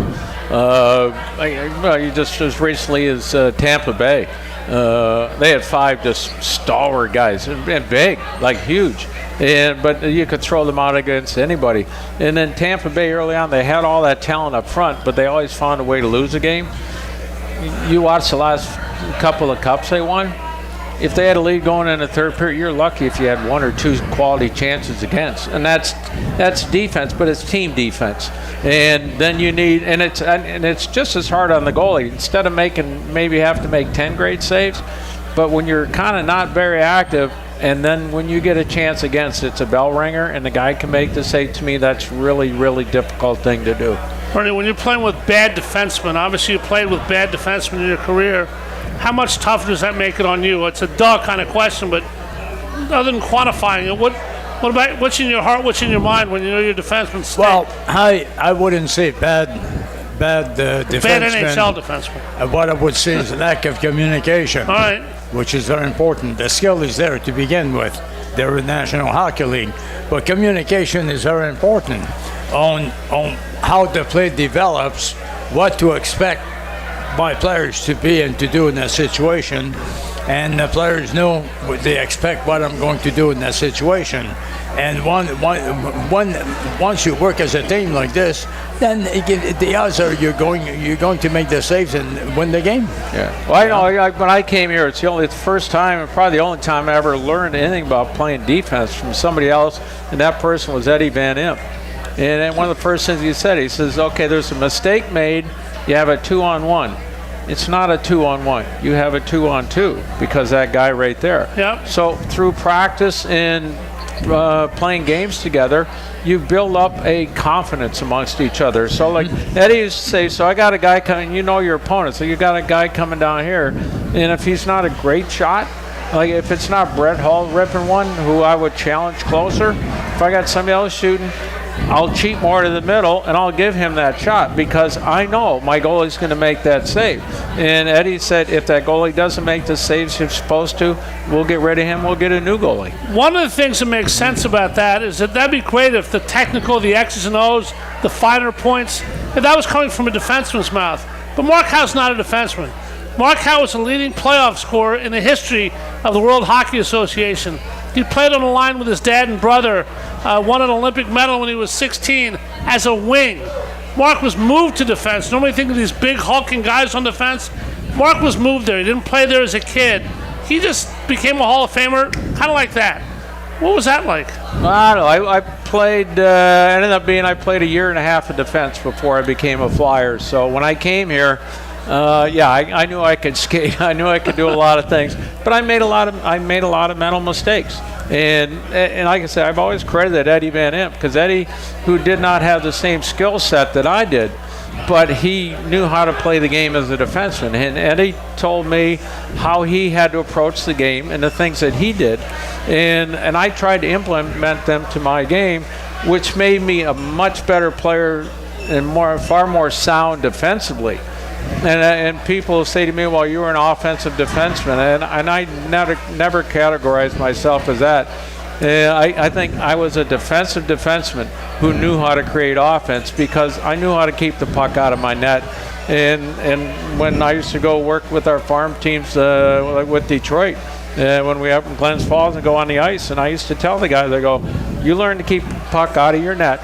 Just as recently as Tampa Bay. They had 5 just stalwart guys, and big, like huge. But you could throw them out against anybody. And then Tampa Bay early on, they had all that talent up front, but they always found a way to lose a game. You watch the last couple of cups they won. If they had a lead going in the third period, you're lucky if you had 1 or 2 quality chances against. And that's defense, but it's team defense. And then you need, and it's just as hard on the goalie. Instead of maybe have to make 10 great saves, but when you're kind of not very active, and then when you get a chance against, it's a bell ringer, and the guy can make the save. To me, that's really, really difficult thing to do. Bernie, when you're playing with bad defensemen, obviously you played with bad defensemen in your career, how much tougher does that make it on you? It's a duh kind of question, but other than quantifying it, what about what's in your heart, what's in your mind when you know your defenseman stink? Well, I wouldn't say bad defenseman. Bad NHL defenseman. What I would say is lack of communication. All right. Which is very important. The skill is there to begin with. They're in National Hockey League, but communication is very important on how the play develops, what to expect my players to be and to do in that situation, and the players know they expect what I'm going to do in that situation. And once you work as a team like this, then the odds are you're going to make the saves and win the game. Yeah. Well, I know when I came here, it's the first time, and probably the only time I ever learned anything about playing defense from somebody else, and that person was Eddie Van Imp. And then one of the first things he says, okay, there's a mistake made, you have a 2-on-1. It's not a 2-on-1. You have a 2-on-2 because that guy right there. Yep. So through practice and playing games together, you build up a confidence amongst each other. So like Eddie used to say, so I got a guy coming, you know your opponent, so you got a guy coming down here, and if he's not a great shot, like if it's not Brett Hall ripping one, who I would challenge closer, if I got somebody else shooting, I'll cheat more to the middle and I'll give him that shot because I know my goalie's going to make that save. And Eddie said if that goalie doesn't make the saves he's supposed to, we'll get rid of him, we'll get a new goalie. One of the things that makes sense about that is that'd be great if the technical, the X's and O's, the finer points, if that was coming from a defenseman's mouth. But Mark Howe's not a defenseman. Mark Howe is a leading playoff scorer in the history of the World Hockey Association. He played on the line with his dad and brother, won an Olympic medal when he was 16 as a wing. Mark was moved to defense. Normally think of these big hulking guys on defense. Mark was moved there. He didn't play there as a kid. He just became a Hall of Famer, kind of like that. What was that like? I don't know. I played, I played a year and a half of defense before I became a Flyer. So when I came here, I knew I could skate. I knew I could do a lot of things, but I made a lot of mental mistakes. And like I said, I've always credited Eddie Van Imp because Eddie, who did not have the same skill set that I did, but he knew how to play the game as a defenseman. And Eddie told me how he had to approach the game and the things that he did, and I tried to implement them to my game, which made me a much better player and far more sound defensively. And people say to me, well, you were an offensive defenseman, and I never categorized myself as that. I think I was a defensive defenseman who knew how to create offense because I knew how to keep the puck out of my net. And when I used to go work with our farm teams with Detroit, when we up in Glens Falls and go on the ice, and I used to tell the guys, I go, you learn to keep the puck out of your net.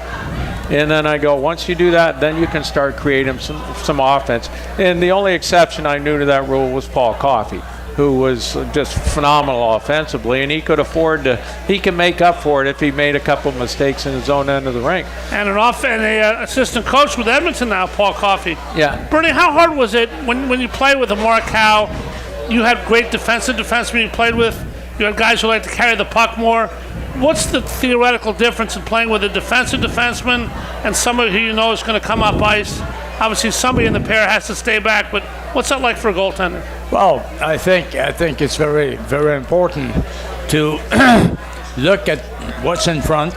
And then I go, once you do that, then you can start creating some offense. And the only exception I knew to that rule was Paul Coffey, who was just phenomenal offensively, and he can make up for it if he made a couple of mistakes in his own end of the rink. And an assistant coach with Edmonton now, Paul Coffey. Yeah. Bernie, how hard was it when you played with a Mark Howe? You had great defensemen you played with. You had guys who like to carry the puck more. What's the theoretical difference in playing with a defensive defenseman and somebody who you know is going to come up ice? Obviously, somebody in the pair has to stay back, but what's that like for a goaltender? Well, I think it's very, very important to look at what's in front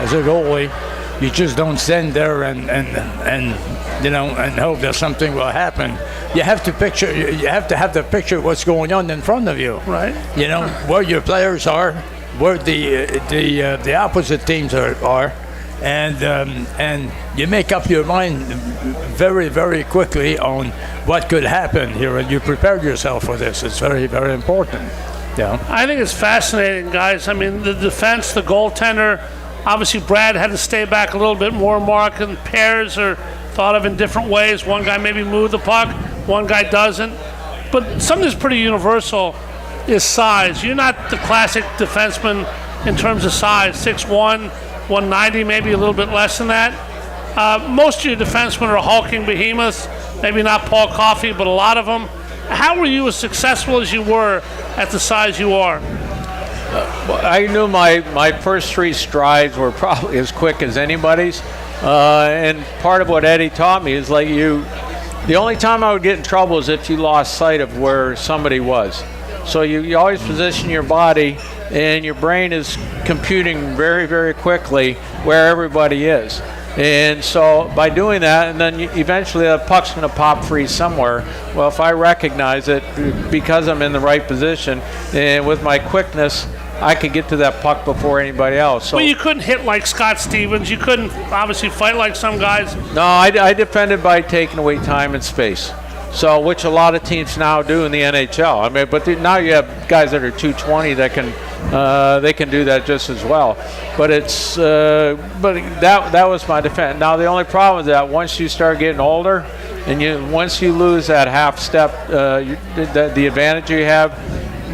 as a goalie. You just don't stand there and hope that something will happen. You have to have the picture of what's going on in front of you. Right. You know where your players are, where the opposite teams are, and you make up your mind very, very quickly on what could happen here, and you prepare yourself for this. It's very, very important. Yeah. I think it's fascinating, guys. I mean, the defense, the goaltender. Obviously, Brad had to stay back a little bit more. Mark, and pairs are thought of in different ways. One guy maybe move the puck, one guy doesn't. But something that's pretty universal is size. You're not the classic defenseman in terms of size, 6'1", 190, maybe a little bit less than that. Most of your defensemen are hulking behemoths, maybe not Paul Coffey, but a lot of them. How were you as successful as you were at the size you are? I knew my first three strides were probably as quick as anybody's. And part of what Eddie taught me is the only time I would get in trouble is if you lost sight of where somebody was. So you always position your body, and your brain is computing very, very quickly where everybody is. And so by doing that, and then eventually the puck's going to pop free somewhere. Well, if I recognize it because I'm in the right position, and with my quickness, I could get to that puck before anybody else. So, well, you couldn't hit like Scott Stevens. You couldn't obviously fight like some guys. No, I defended by taking away time and space. So, which a lot of teams now do in the NHL. I mean, but now you have guys that are 220 that can they can do that just as well. But it's but that was my defense. Now the only problem is that once you start getting older, and once you lose that half step, the advantage you have,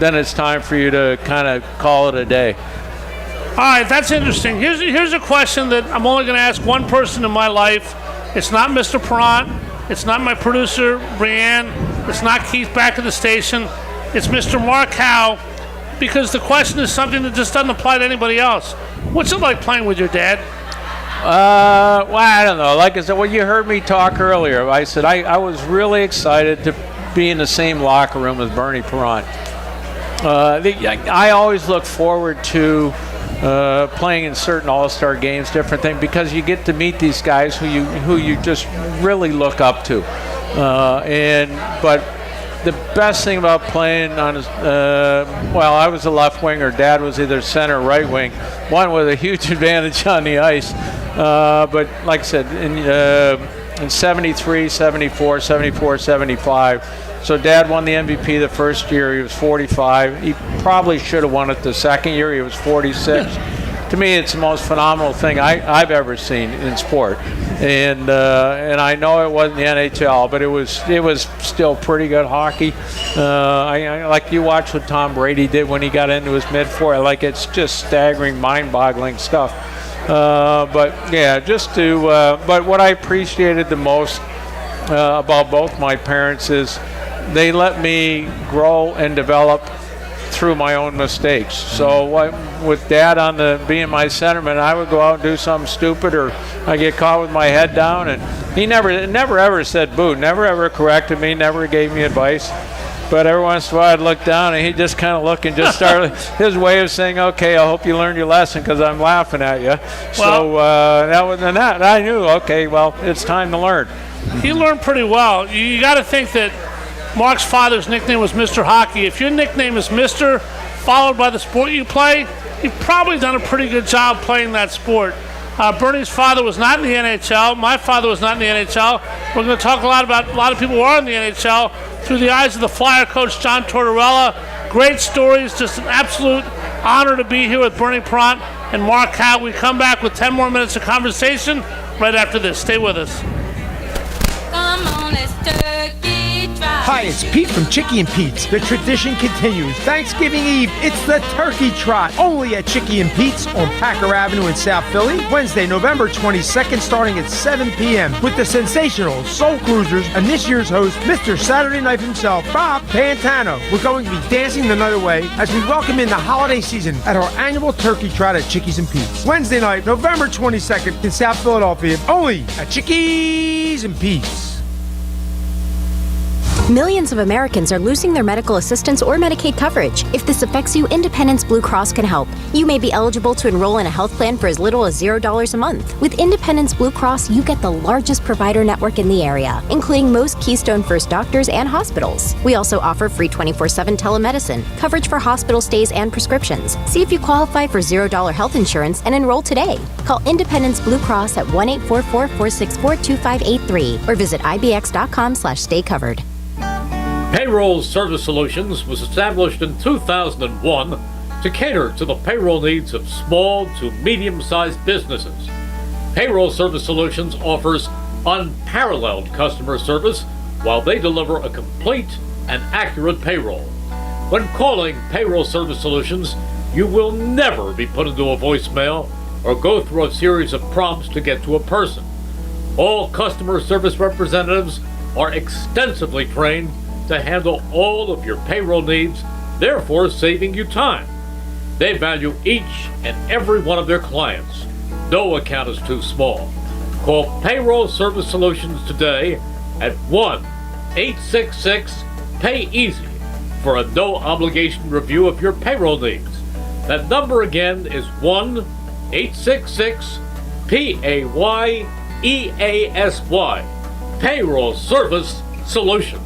then it's time for you to kind of call it a day. All right, that's interesting. Here's a question that I'm only going to ask one person in my life. It's not Mr. Perrant. It's not my producer, Brianne. It's not Keith back at the station. It's Mr. Mark Howe, because the question is something that just doesn't apply to anybody else. What's it like playing with your dad? Well, I don't know. Like I said, well, you heard me talk earlier. I said I was really excited to be in the same locker room as Bernie Perrant. I always look forward to playing in certain all-star games, different things, because you get to meet these guys who you just really look up to. But the best thing about playing on I was a left winger. Dad was either center or right wing. One with a huge advantage on the ice. But like I said, in 73, 74, 74, 75. So Dad won the MVP the first year. He was 45. He probably should have won it the second year. He was 46. To me, it's the most phenomenal thing I've ever seen in sport. And I know it wasn't the NHL, but it was still pretty good hockey. I like you watched what Tom Brady did when he got into his mid-40s. Like, it's just staggering, mind-boggling stuff. But yeah, but what I appreciated the most about both my parents is they let me grow and develop through my own mistakes. So with Dad being my centerman, I would go out and do something stupid, or I get caught with my head down, and he never ever said boo, never ever corrected me, never gave me advice. But every once in a while I'd look down and he'd just kind of look and just start his way of saying, okay, I hope you learned your lesson because I'm laughing at you. So that I knew, okay, well, it's time to learn. He learned pretty well. You got to think that Mark's father's nickname was Mr. Hockey. If your nickname is Mr. followed by the sport you play, you've probably done a pretty good job playing that sport. Bernie's father was not in the NHL. My father was not in the NHL. We're going to talk a lot about a lot of people who are in the NHL through the eyes of the Flyer coach, John Tortorella. Great stories. Just an absolute honor to be here with Bernie Perrant and Mark Howe. We come back with 10 more minutes of conversation right after this. Stay with us. Come on, let's turkey drive. Hi, it's Pete from Chicky and Pete's. The tradition continues. Thanksgiving Eve, it's the Turkey Trot, only at Chicky and Pete's on Packer Avenue in South Philly. Wednesday, November 22nd, starting at 7 p.m. with the sensational Soul Cruisers and this year's host, Mr. Saturday Night himself, Bob Pantano. We're going to be dancing the night away as we welcome in the holiday season at our annual Turkey Trot at Chickies and Pete's. Wednesday night, November 22nd in South Philadelphia, only at Chickies and Pete's. Millions of Americans are losing their medical assistance or Medicaid coverage. If this affects you, Independence Blue Cross can help. You may be eligible to enroll in a health plan for as little as $0 a month. With Independence Blue Cross, you get the largest provider network in the area, including most Keystone First doctors and hospitals. We also offer free 24/7 telemedicine, coverage for hospital stays and prescriptions. See if you qualify for $0 health insurance and enroll today. Call Independence Blue Cross at 1-844-464-2583 or visit ibx.com/staycovered. Payroll Service Solutions was established in 2001 to cater to the payroll needs of small to medium-sized businesses. Payroll Service Solutions offers unparalleled customer service while they deliver a complete and accurate payroll. When calling Payroll Service Solutions, you will never be put into a voicemail or go through a series of prompts to get to a person. All customer service representatives are extensively trained to handle all of your payroll needs, therefore saving you time. They value each and every one of their clients. No account is too small. Call Payroll Service Solutions today at 1-866-PAY-EASY for a no-obligation review of your payroll needs. That number again is 1-866-PAYEASY. Payroll Service Solutions.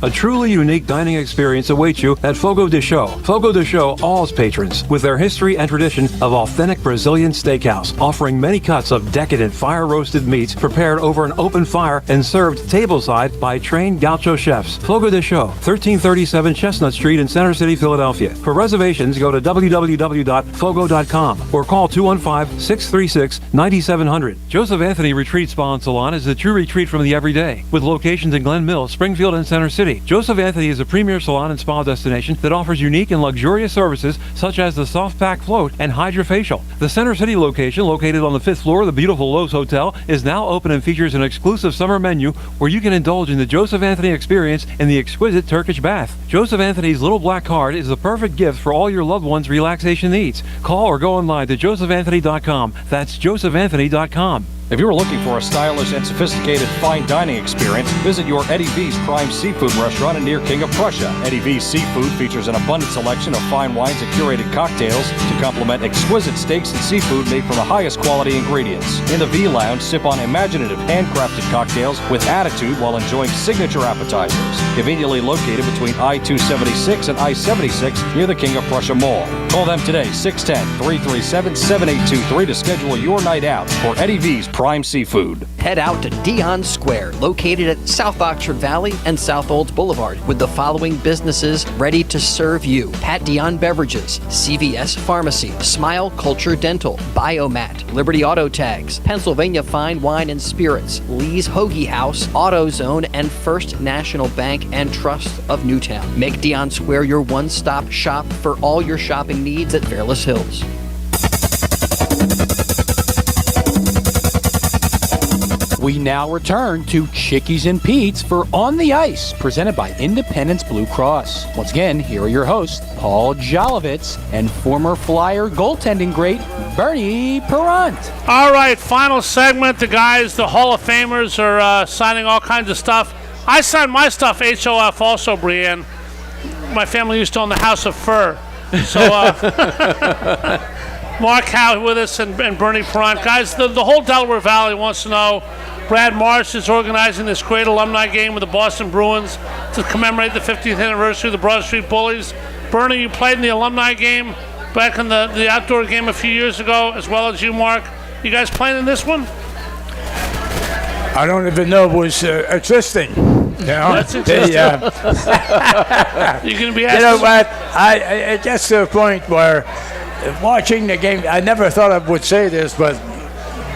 A truly unique dining experience awaits you at Fogo de Chão. Fogo de Chão awes patrons with their history and tradition of authentic Brazilian steakhouse, offering many cuts of decadent fire-roasted meats prepared over an open fire and served tableside by trained gaucho chefs. Fogo de Chão, 1337 Chestnut Street in Center City, Philadelphia. For reservations, go to www.fogo.com or call 215-636-9700. Joseph Anthony Retreat Spa and Salon is the true retreat from the everyday, with locations in Glen Mills, Springfield, and Center City. Joseph Anthony is a premier salon and spa destination that offers unique and luxurious services such as the soft pack float and hydrofacial. The Center City location, located on the 5th floor of the beautiful Lowe's Hotel, is now open and features an exclusive summer menu where you can indulge in the Joseph Anthony experience in the exquisite Turkish bath. Joseph Anthony's little black card is the perfect gift for all your loved ones' relaxation needs. Call or go online to josephanthony.com. That's josephanthony.com. If you're looking for a stylish and sophisticated fine dining experience, visit your Eddie V's Prime Seafood restaurant near King of Prussia. Eddie V's Seafood features an abundant selection of fine wines and curated cocktails to complement exquisite steaks and seafood made from the highest quality ingredients. In the V Lounge, sip on imaginative handcrafted cocktails with attitude while enjoying signature appetizers. Conveniently located between I-276 and I-76 near the King of Prussia Mall. Call them today, 610-337-7823 to schedule your night out for Eddie V's Prime Seafood. Head out to Dion Square, located at South Oxford Valley and South Olds Boulevard, with the following businesses ready to serve you: Pat Dion Beverages, CVS Pharmacy, Smile Culture Dental, Biomat, Liberty Auto Tags, Pennsylvania Fine Wine and Spirits, Lee's Hoagie House, AutoZone, and First National Bank and Trust of Newtown. Make Dion Square your one-stop shop for all your shopping needs at Fairless Hills. We now return to Chickies and Pete's for On the Ice, presented by Independence Blue Cross. Once again, here are your hosts, Paul Jolovitz and former Flyer goaltending great Bernie Perrant. All right, final segment. The guys, the Hall of Famers, are signing all kinds of stuff. I signed my stuff HOF also, Brienne. My family used to own the House of Fur. So, Mark Howe with us and Bernie Perrant. Guys, the whole Delaware Valley wants to know, Brad Marsh is organizing this great alumni game with the Boston Bruins to commemorate the 50th anniversary of the Broad Street Bullies. Bernie, you played in the alumni game back in the outdoor game a few years ago, as well as you, Mark. You guys playing in this one? I don't even know it was existing. You know? That's existing. You're going to be asked. You know what? It gets to a point where watching the game, I never thought I would say this, but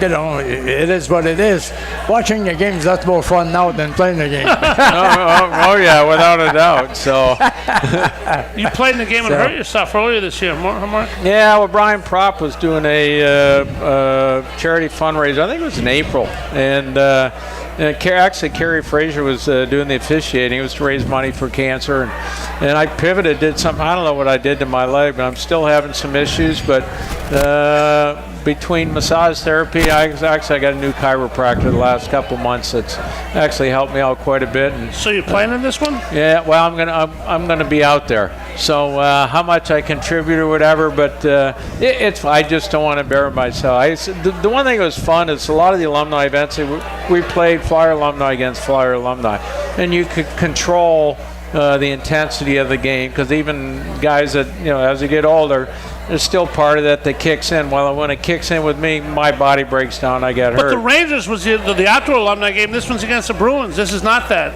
you know, it is what it is. Watching the game is a lot more fun now than playing the game. oh, yeah, without a doubt. So you played in the game and hurt yourself earlier this year, Mark? Yeah, well, Brian Propp was doing a charity fundraiser. I think it was in April, and actually Kerry Frazier was doing the officiating. It was to raise money for cancer, and I pivoted, did something. I don't know what I did to my leg, but I'm still having some issues. But between massage therapy, I got a new chiropractor the last couple months that's actually helped me out quite a bit. And, so you're playing in this one? Yeah, well, I'm gonna be out there. So how much I contribute or whatever, but it's I just don't want to embarrass myself. The one thing that was fun is a lot of the alumni events, we played Flyer alumni against Flyer alumni, and you could control the intensity of the game, because even guys that, you know, as they get older, there's still part of that kicks in. Well, when it kicks in with me, my body breaks down, I get hurt. But the Rangers was the outdoor alumni game. This one's against the Bruins. This is not that.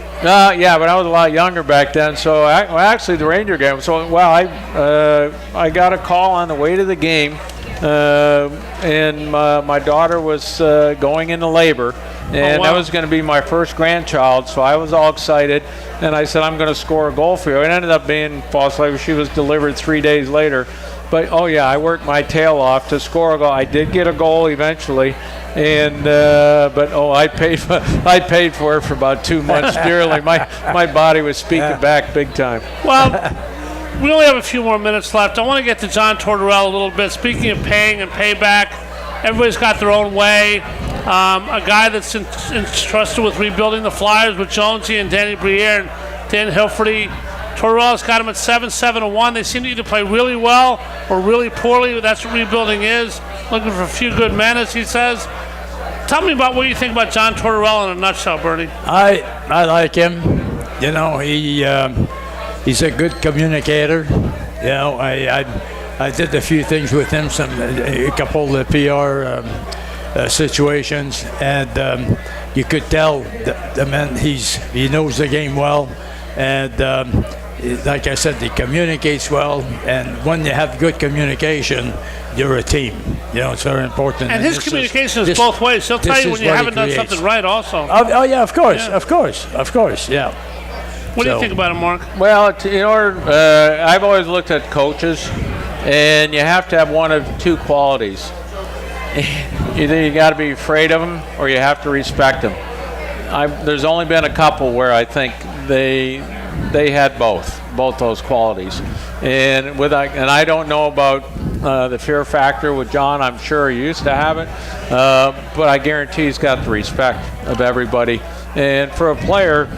Yeah, but I was a lot younger back then. So actually the Ranger game. So, well, I got a call on the way to the game, and my daughter was going into labor. And that was going to be my first grandchild, so I was all excited. And I said, I'm going to score a goal for you. It ended up being false labor. She was delivered 3 days later. But, I worked my tail off to score a goal. I did get a goal eventually. And I paid for it for about 2 months dearly. My body was speaking back big time. Well, we only have a few more minutes left. I want to get to John Tortorella a little bit. Speaking of paying and payback, everybody's got their own way. A guy that's entrusted with rebuilding the Flyers with Jonesy and Danny Briere and Dan Hilferty. Tortorella's got him at 7-7-1. They seem to either play really well or really poorly. That's what rebuilding is. Looking for a few good men, as he says. Tell me about what you think about John Tortorella in a nutshell, Bernie. I like him. You know, he's a good communicator. You know, I did a few things with him, a couple of PR situations, and you could tell the man he knows the game well, and like I said, he communicates well. And when you have good communication, you're a team. You know, it's very important. And his communication is both ways. He'll tell you when you haven't done something right, also. Oh yeah, of course, yeah. What do you think about him, Mark? Well, I've always looked at coaches, and you have to have one of two qualities. Either you got to be afraid of them, or you have to respect them. There's only been a couple where I think they had both those qualities, and I don't know about the fear factor with John. I'm sure he used to have it, but I guarantee he's got the respect of everybody. And for a player,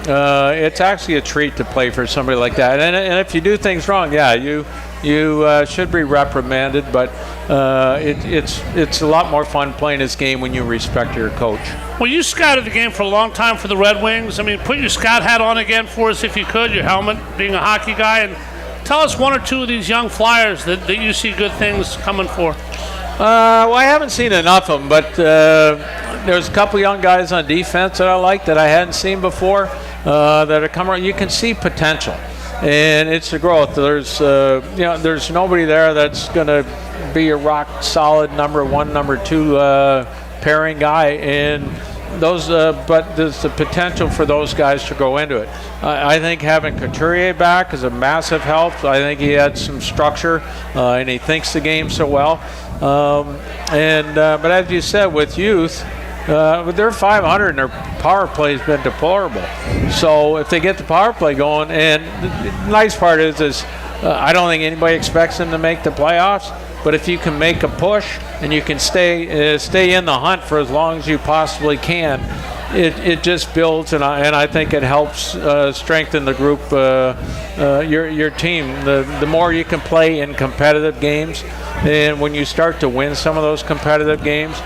it's actually a treat to play for somebody like that. And if you do things wrong, yeah, you should be reprimanded. But it's a lot more fun playing this game when you respect your coach. Well, you scouted the game for a long time for the Red Wings. I mean, put your scout hat on again for us if you could, your helmet, being a hockey guy, and tell us one or two of these young Flyers that you see good things coming for. Well, I haven't seen enough of them, but there's a couple young guys on defense that I like that I hadn't seen before that are coming around. You can see potential, and it's the growth. There's there's nobody there that's going to be a rock solid number one, number two pairing guy, and those. But there's the potential for those guys to go into it. I think having Couturier back is a massive help. I think he had some structure, and he thinks the game so well. But as you said, with youth, they're 500 and their power play has been deplorable. So if they get the power play going, and the nice part is I don't think anybody expects them to make the playoffs. But if you can make a push and you can stay in the hunt for as long as you possibly can, it just builds, and I think it helps strengthen the group, your team. The more you can play in competitive games, and when you start to win some of those competitive games,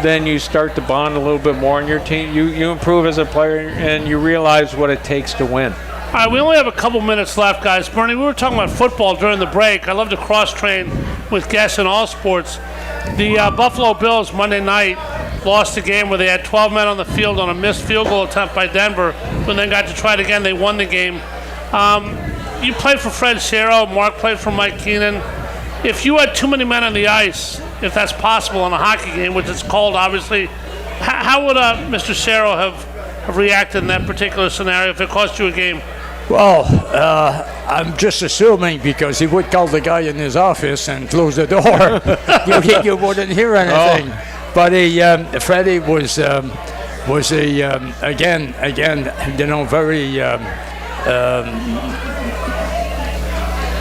then you start to bond a little bit more in your team. You improve as a player, and you realize what it takes to win. All right, we only have a couple minutes left, guys. Bernie, we were talking about football during the break. I love to cross-train with guests in all sports. The Buffalo Bills Monday night lost a game where they had 12 men on the field on a missed field goal attempt by Denver, but then got to try it again. They won the game. You played for Fred Sero. Mark played for Mike Keenan. If you had too many men on the ice, if that's possible in a hockey game, which is called, obviously, how would Mr. Sero have reacted in that particular scenario if it cost you a game? Well, I'm just assuming because he would call the guy in his office and close the door. you wouldn't hear anything. Oh. But Freddie was again, very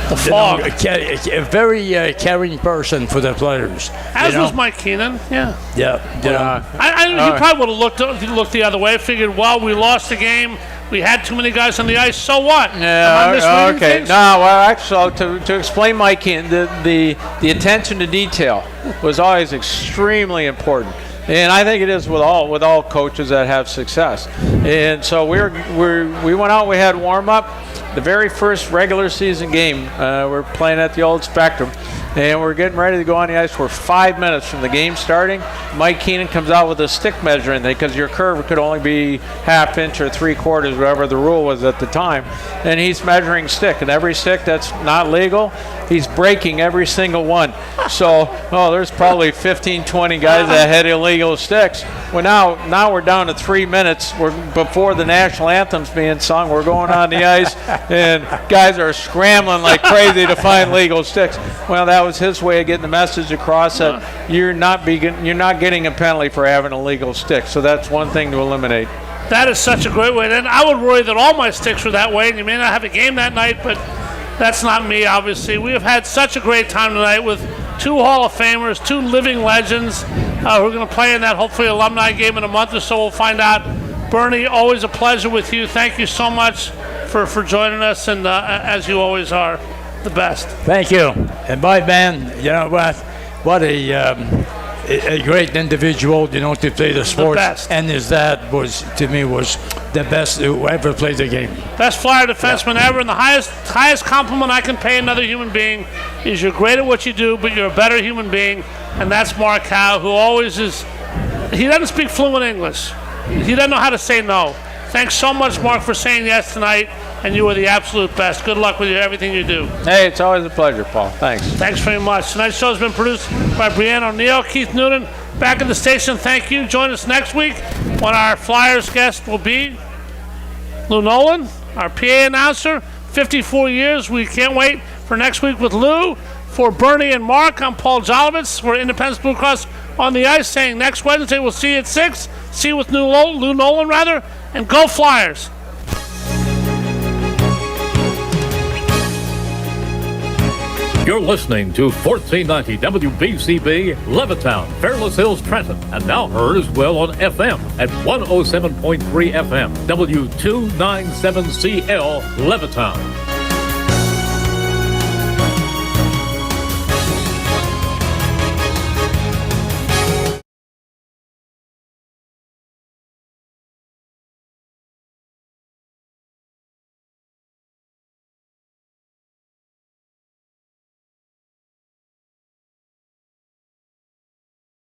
the fog. A very caring person for the players. As was Mike Keenan. Yeah. Yeah. He probably would have looked the other way. Figured, well, we lost the game. We had too many guys on the ice. So what? Yeah. Okay. Things? No. Well, actually, to explain Mike Keenan, the attention to detail was always extremely important. And I think it is with all coaches that have success. And so we went out. We had warm up. The very first regular season game, we're playing at the old Spectrum, and we're getting ready to go on the ice. We're 5 minutes from the game starting. Mike Keenan comes out with a stick measuring thing because your curve could only be half inch or 3/4, whatever the rule was at the time. And he's measuring stick, and every stick that's not legal, he's breaking every single one. So, there's probably 15, 20 guys that had illegal sticks. Well, now we're down to 3 minutes. We're before the national anthem's being sung. We're going on the ice. And guys are scrambling like crazy to find legal sticks. Well, that was his way of getting the message across that you're not getting a penalty for having a legal stick. So that's one thing to eliminate. That is such a great way. And I would worry that all my sticks were that way. And you may not have a game that night, but that's not me, obviously. We have had such a great time tonight with two Hall of Famers, two living legends who are going to play in that hopefully alumni game in a month or so. We'll find out. Bernie, always a pleasure with you. Thank you so much for joining us, and as you always are, the best. Thank you. And my man, you know what? What a a great individual, to play the sport. best. And his dad was the best who ever played the game. Best Flyer defenseman ever, and the highest compliment I can pay another human being is you're great at what you do, but you're a better human being, and that's Mark Howe, who always is. He doesn't speak fluent English. He doesn't know how to say no. Thanks so much, Mark, for saying yes tonight, and you are the absolute best. Good luck with everything you do. Hey, it's always a pleasure, Paul. Thanks. Thanks very much. Tonight's show has been produced by Brianna O'Neill, Keith Noonan. Back at the station, thank you. Join us next week when our Flyers guest will be Lou Nolan, our PA announcer. 54 years. We can't wait for next week with Lou. For Bernie and Mark, I'm Paul Jolovitz. We're Independence Blue Cross on the ice, saying next Wednesday we'll see you at 6. See you with Lou Nolan, and go Flyers. You're listening to 1490 WBCB, Levittown, Fairless Hills, Trenton, and now heard as well on FM at 107.3 FM, W297CL, Levittown.